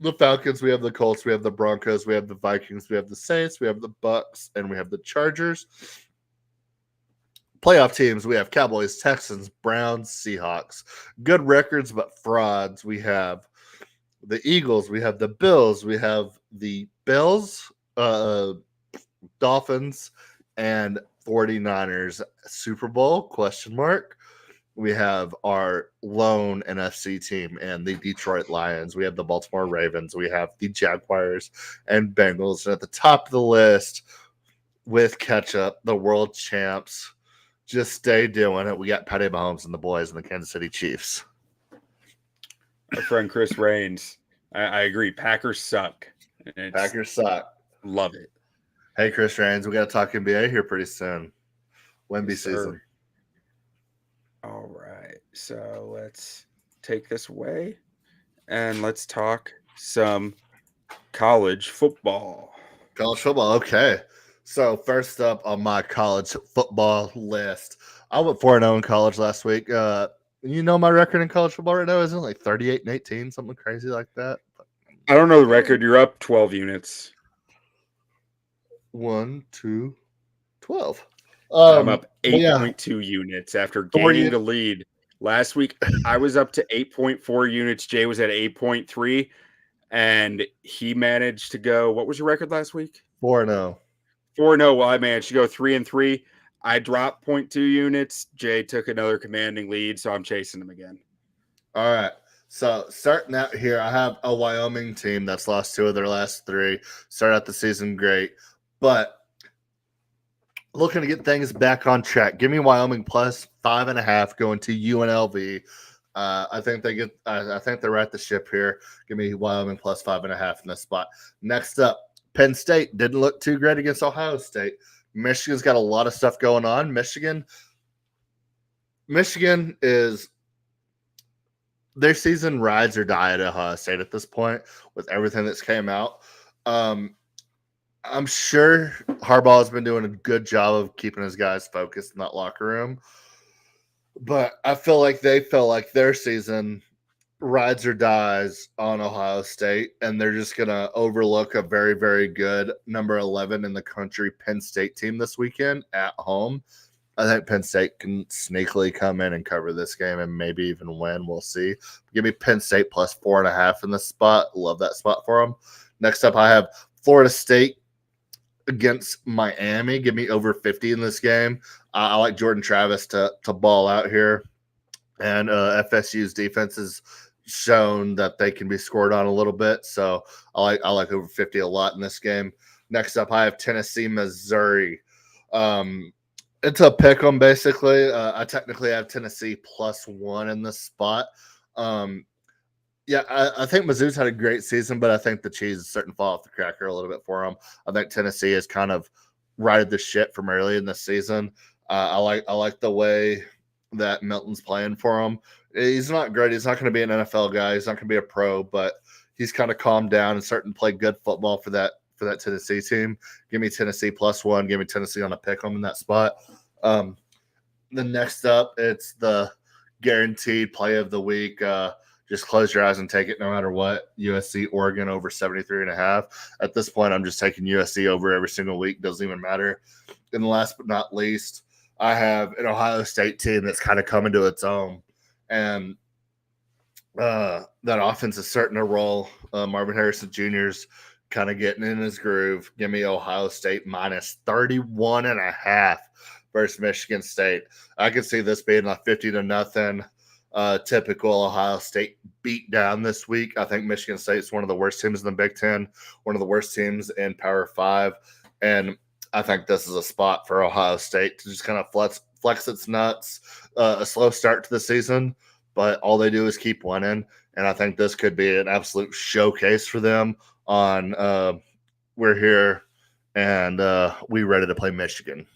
the Falcons. We have the Colts. We have the Broncos. We have the Vikings. We have the Saints. We have the Bucks, and we have the Chargers. Playoff teams, we have Cowboys, Texans, Browns, Seahawks. Good records, but frauds. We have the Eagles, we have the Bills, we have the Bills, Dolphins, and 49ers. Super Bowl, question mark. We have our lone NFC team and the Detroit Lions. We have the Baltimore Ravens. We have the Jaguars and Bengals. And at the top of the list, with ketchup, the world champs. Just stay doing it. We got Patty Mahomes and the boys and the Kansas City Chiefs. Our friend Chris Raines. I agree. Packers suck. Packers suck. Love it. Hey, Chris Raines, we got to talk NBA here pretty soon. Wemby season. All right. So let's take this away and let's talk some college football. College football. Okay. So first up on my college football list, I went 4-0 in college last week. You know my record in college football right now isn't like 38-18, something crazy like that. I don't know the record. You're up 12 units. 1, 2, 12. I'm up 8.2 units after gaining the lead. Last week, I was up to 8.4 units. Jay was at 8.3, and he managed to go. What was your record last week? 4-0. 4-0. Well, I managed to go 3-3. I dropped 0.2 units. Jay took another commanding lead, so I'm chasing him again. All right. So starting out here, I have a Wyoming team that's lost 2 of their last 3. Start out the season great, but looking to get things back on track. Give me Wyoming plus 5.5 going to UNLV. I think they get. I think they're right the ship here. Give me Wyoming plus 5.5 in this spot. Next up, Penn State didn't look too great against Ohio State. Michigan's got a lot of stuff going on. Michigan is their season rides or die at Ohio State at this point with everything that's came out. I'm sure Harbaugh has been doing a good job of keeping his guys focused in that locker room. But I feel like they feel like their season rides or dies on Ohio State, and they're just going to overlook a very, very good number 11 in the country Penn State team this weekend at home. I think Penn State can sneakily come in and cover this game and maybe even win. We'll see. Give me Penn State plus 4.5 in this spot. Love that spot for them. Next up, I have Florida State against Miami. Give me over 50 in this game. I like Jordan Travis to ball out here. And FSU's defense has shown that they can be scored on a little bit. So I like over 50 a lot in this game. Next up, I have Tennessee, Missouri. It's a pick 'em basically. I technically have Tennessee plus 1 in this spot. Yeah, I think Mizzou's had a great season, but I think the cheese is starting to fall off the cracker a little bit for them. I think Tennessee has kind of righted the ship from early in the season. I like the way that Milton's playing for him. He's not great. He's not going to be an NFL guy. He's not going to be a pro, but he's kind of calmed down and starting to play good football for that Tennessee team. Give me Tennessee plus 1. Give me Tennessee on a pick 'em in that spot. The next up, it's the guaranteed play of the week. Just close your eyes and take it no matter what. USC, Oregon over 73.5. At this point, I'm just taking USC over every single week. Doesn't even matter. And last but not least, I have an Ohio State team that's kind of coming to its own. And that offense is starting to roll. Marvin Harrison Jr.'s kind of getting in his groove. Give me Ohio State minus 31.5 versus Michigan State. I could see this being a 50-0 typical Ohio State beat down this week. I think Michigan State's one of the worst teams in the Big Ten, one of the worst teams in Power 5. And I think this is a spot for Ohio State to just kind of flex its nuts. A slow start to the season, but all they do is keep winning. And I think this could be an absolute showcase for them on we're here and we ready to play Michigan.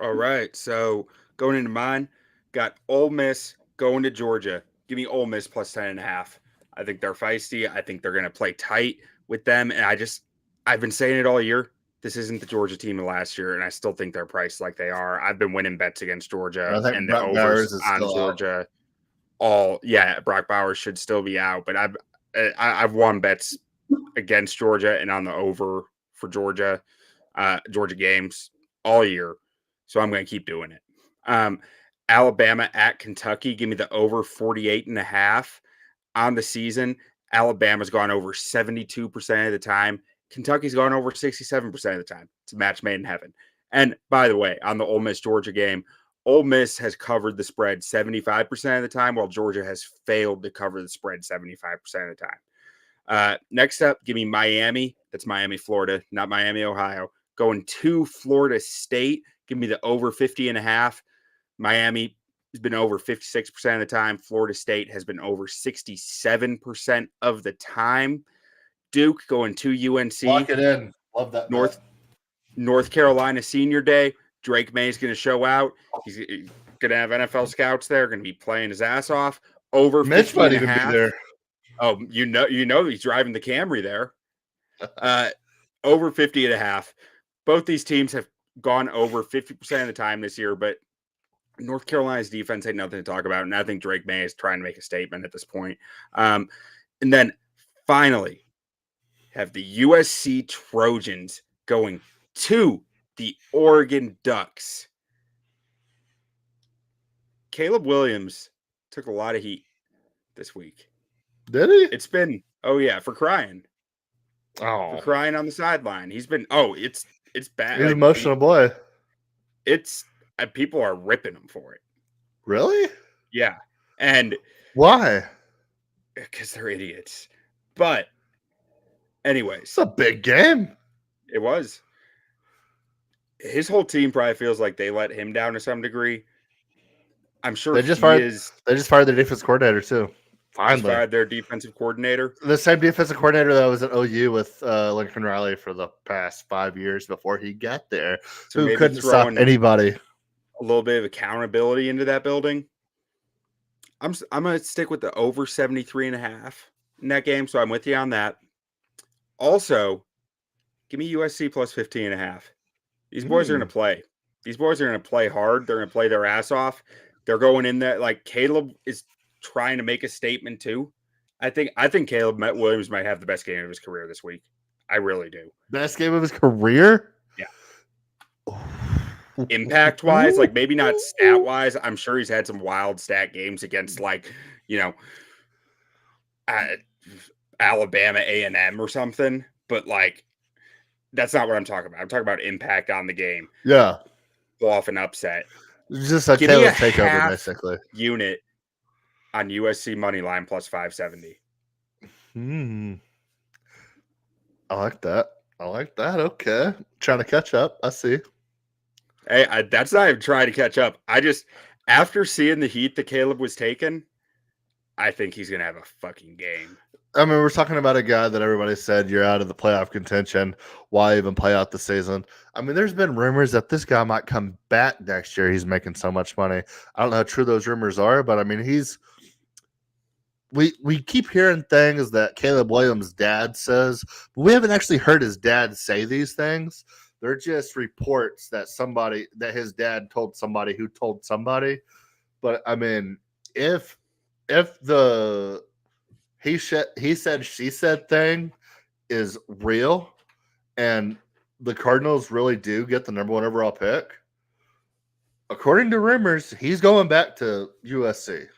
All right. So going into mine, got Ole Miss going to Georgia. Give me Ole Miss plus 10.5. I think they're feisty. I think they're going to play tight with them. And I've been saying it all year. This isn't the Georgia team of last year, and I still think they're priced like they are. I've been winning bets against Georgia and the overs on Georgia. Brock Bowers should still be out, but I've won bets against Georgia and on the over for Georgia games all year. So I'm going to keep doing it. Alabama at Kentucky. Give me the over 48.5 on the season. Alabama's gone over 72% of the time. Kentucky's gone over 67% of the time. It's a match made in heaven. And by the way, on the Ole Miss Georgia game, Ole Miss has covered the spread 75% of the time, while Georgia has failed to cover the spread 75% of the time. Next up, give me Miami. That's Miami, Florida, not Miami, Ohio. Going to Florida State. Give me the over 50.5. Miami has been over 56% of the time. Florida State has been over 67% of the time. Duke going to UNC. Lock it in. Love that. North Carolina Senior Day. Drake May is going to show out. He's going to have NFL scouts there. Going to be playing his ass off. Over Mitch 50 might and a even half. be there. Oh, you know he's driving the Camry there. Over 50.5. Both these teams have gone over 50% of the time this year, but North Carolina's defense had nothing to talk about, and I think Drake May is trying to make a statement at this point. And then finally, have the USC Trojans going to the Oregon Ducks. Caleb Williams took a lot of heat this week. Did he? It's been, for crying. Oh, For crying on the sideline. He's been, it's bad. he's an emotional boy. it's people are ripping them for it. Really? Yeah, and Why? because they're idiots. But anyways, It's a big game. it was. His whole team probably feels like they let him down to some degree. I'm sure They just he fired. is. They just fired their defense coordinator too. Just Finally, fired their defensive coordinator. the same defensive coordinator that was at OU with Lincoln Riley for the past 5 years before he got there, So who maybe couldn't stop throwing anybody. a little bit of accountability into that building. I'm going to stick with the over 73.5 in that game. So I'm with you on that. Also, give me USC plus 15.5. These boys are going to play. These boys are going to play hard. They're going to play their ass off. They're going in there like Caleb is trying to make a statement too. I think Caleb Williams might have the best game of his career this week. I really do. Best game of his career? Yeah. Impact wise, like maybe not stat wise. I'm sure he's had some wild stat games against like, Alabama A&M or something. But like, that's not what I'm talking about. I'm talking about impact on the game. Yeah. Pull off an upset. Just a Give me Caleb a takeover, half basically. Unit on USC money line plus 570. I like that. Okay. Trying to catch up. I see. Hey, that's not even trying to catch up. I just, after seeing the heat that Caleb was taking, I think he's going to have a fucking game. I mean, we're talking about a guy that everybody said you're out of the playoff contention. Why even play out the season? I mean, there's been rumors that this guy might come back next year. He's making so much money. I don't know how true those rumors are, but I mean, we keep hearing things that Caleb Williams' dad says, but we haven't actually heard his dad say these things. They're just reports that his dad told somebody who told somebody. But I mean, if the he said she said thing is real and the Cardinals really do get the number 1 overall pick, according to rumors, he's going back to USC.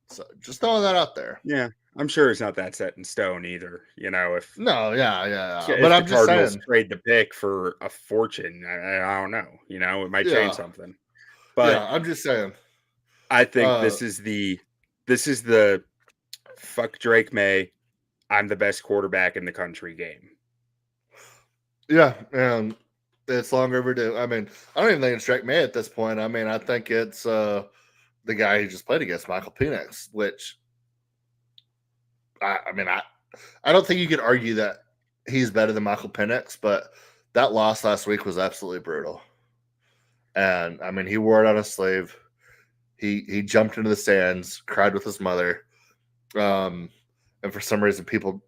So just throwing that out there. Yeah, I'm sure it's not that set in stone either. If But I'm just Cardinals saying, trade the pick for a fortune, I don't know. It might change something. But yeah, I'm just saying. I think this is the fuck Drake May, I'm the best quarterback in the country game. Yeah, and it's long overdue. I mean, I don't even think it's Drake May at this point. I mean, I think it's the guy who just played against Michael Penix, which I don't think you could argue that he's better than Michael Penix, but that loss last week was absolutely brutal. And I mean, he wore it on his sleeve. He jumped into the stands, cried with his mother. And for some reason, people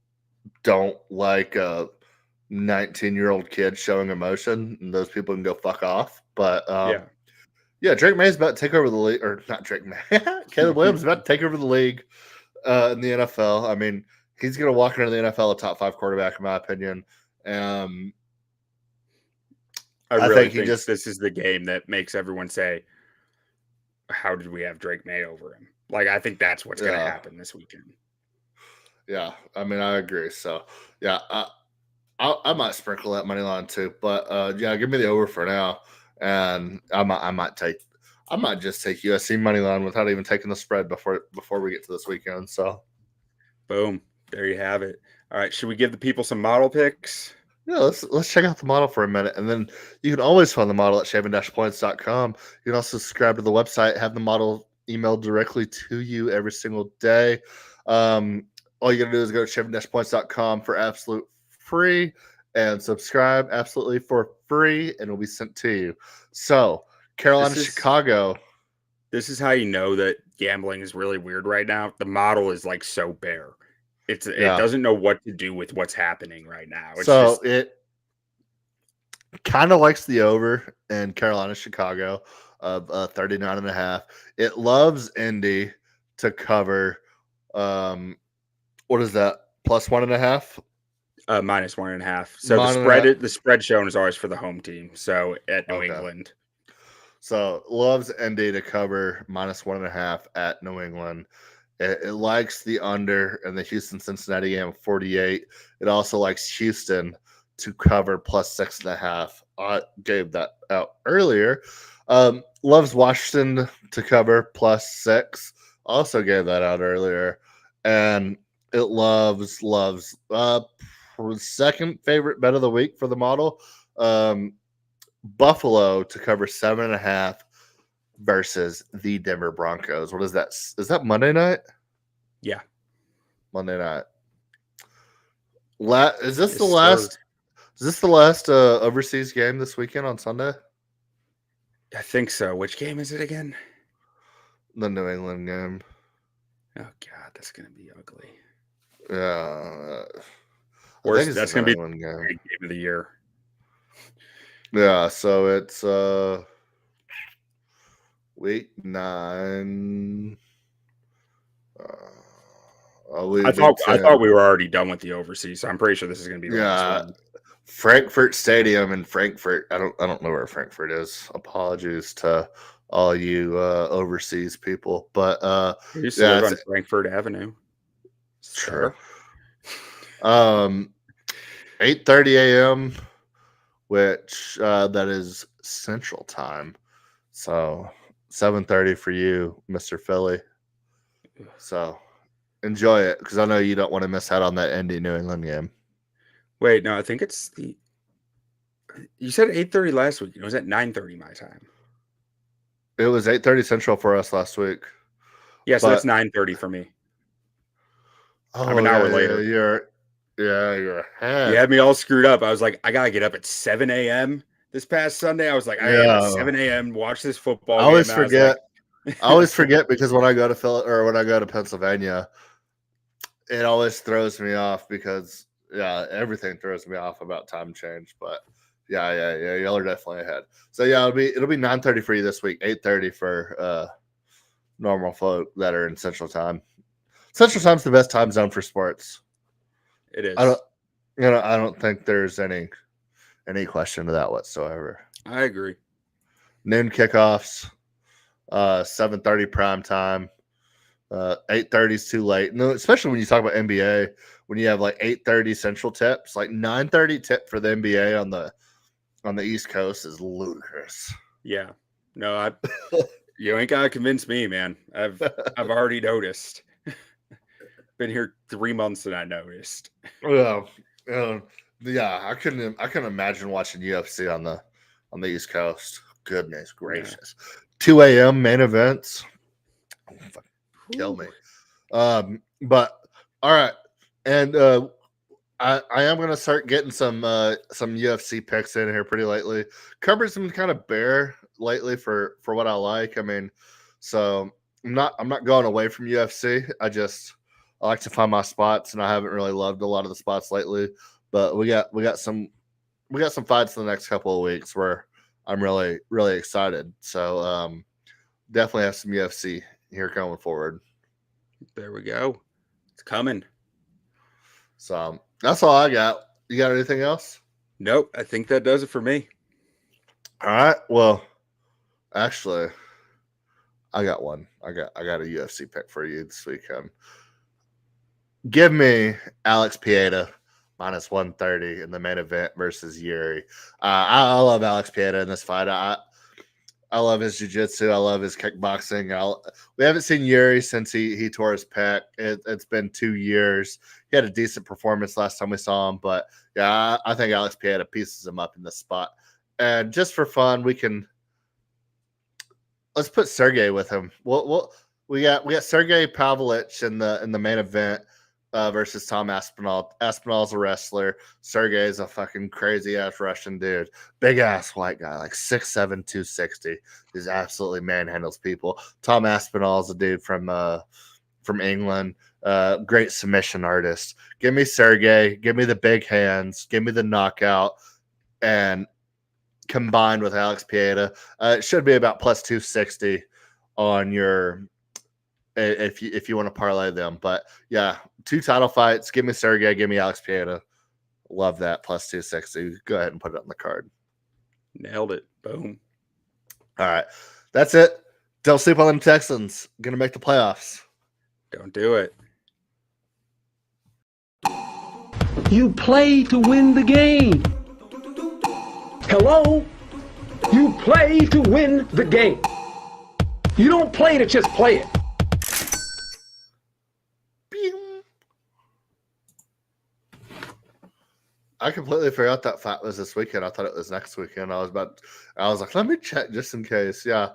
don't like a 19-year-old kid showing emotion, and those people can go fuck off. But yeah, Drake May's about to take over the league, or not Drake May. Caleb Williams is about to take over the league in the NFL. I mean, he's going to walk into the NFL a top 5 quarterback, in my opinion. I really think this is the game that makes everyone say, how did we have Drake May over him? Like, I think that's what's going to happen this weekend. Yeah, I mean, I agree. So, yeah, I might sprinkle that money line too. But, yeah, give me the over for now. And I might just take USC money line without even taking the spread before we get to this weekend. So, boom, there you have it. All right, should we give the people some model picks? Yeah, let's check out the model for a minute, and then you can always find the model at shaving-points.com. You can also subscribe to the website, have the model emailed directly to you every single day. All you got to do is go to shaving-points.com for absolute free and subscribe absolutely for free, and it'll be sent to you. So, Carolina, Chicago. This is how you know that gambling is really weird right now. The model is like so bare. It doesn't know what to do with what's happening right now. It kind of likes the over in Carolina, Chicago of 39.5. It loves Indy to cover. What is that? Plus 1.5? Minus 1.5. So the spread shown is always for the home team. So at New England. So loves Indy to cover minus 1.5 at New England. It likes the under in the Houston-Cincinnati game of 48. It also likes Houston to cover plus 6.5 I gave that out earlier. Loves Washington to cover +6. Also gave that out earlier. And it loves second favorite bet of the week for the model. Buffalo to cover 7.5 versus the Denver Broncos. What is that? Is that Monday night? Yeah. Monday night. Is this the last? Is this the last overseas game this weekend on Sunday? I think so. Which game is it again? The New England game. Oh God, that's gonna be ugly. Yeah. That's gonna be the game. game of the year. Yeah, so it's week 9. I thought we were already done with the overseas, so I'm pretty sure this is gonna be the last one. Frankfurt Stadium in Frankfurt. I don't know where Frankfurt is. Apologies to all you overseas people, but We used to live on Frankfurt Avenue. Sure. 8:30 a.m., which that is Central Time. So 7:30 for you, Mr. Philly. So enjoy it, because I know you don't want to miss out on that Indy New England game. Wait, no, I think it's the. You said 8:30 last week. It was at 9:30 my time. It was 8:30 Central for us last week. Yeah, so that's 9:30 for me. I'm an hour later. You're ahead. You had me all screwed up. I was like, I gotta get up at 7 a.m. this past Sunday. I was like, I gotta 7 a.m. watch this football. I always forget. I always forget, because when I go to Pennsylvania, it always throws me off, because everything throws me off about time change. But yeah, y'all are definitely ahead. So yeah, it'll be 9:30 for you this week, 8:30 for normal folk that are in Central Time. Central Time's the best time zone for sports. It is. I don't think there's any question to that whatsoever. I agree. Noon kickoffs, 7:30 prime time. 8:30 is too late. No, especially when you talk about NBA, when you have like 8:30 Central tips, like 9:30 tip for the NBA on the East Coast is ludicrous. Yeah. No, you ain't gotta convince me, man. I've already noticed. Been here 3 months and I noticed. Well, I couldn't imagine watching UFC on the East Coast. Goodness gracious. 2 a.m. main events. Kill me. But all right. And I am gonna start getting some UFC picks in here pretty lately. Covered some kind of bare lately for what I like. I mean, so I'm not going away from UFC. I like to find my spots, and I haven't really loved a lot of the spots lately. But we got some fights in the next couple of weeks where I'm really, really excited. So definitely have some UFC here going forward. There we go. It's coming. So that's all I got. You got anything else? Nope. I think that does it for me. All right. Well, actually, I got one. I got a UFC pick for you this weekend. Give me Alex Pieta -130 in the main event versus Yuri. I love Alex Pieta in this fight. I love his jiu-jitsu. I love his kickboxing. We haven't seen Yuri since he tore his pec. It's been 2 years. He had a decent performance last time we saw him, but yeah, I think Alex Pieta pieces him up in this spot. And just for fun, let's put Sergey with him. We got Sergey Pavlovich in the main event versus Tom Aspinall. Aspinall's a wrestler. Sergey's a fucking crazy ass Russian dude, big ass white guy, like 6'7", 260. He absolutely manhandles people. Tom Aspinall's a dude from England. Great submission artist. Give me Sergey. Give me the big hands. Give me the knockout. And combined with Alex Pieta, it should be about +260 on your if you want to parlay them. But yeah, 2 title fights. Give me Sergey. Give me Alex Pieta. Love that +260. Go ahead and put it on the card. Nailed it. Boom. All right, that's it. Don't sleep on them Texans. Gonna make the playoffs. Don't do it. You play to win the game. Hello? You play to win the game. You don't play to just play it. I completely forgot that fight was this weekend. I thought it was next weekend. I was like, let me check just in case. Yeah.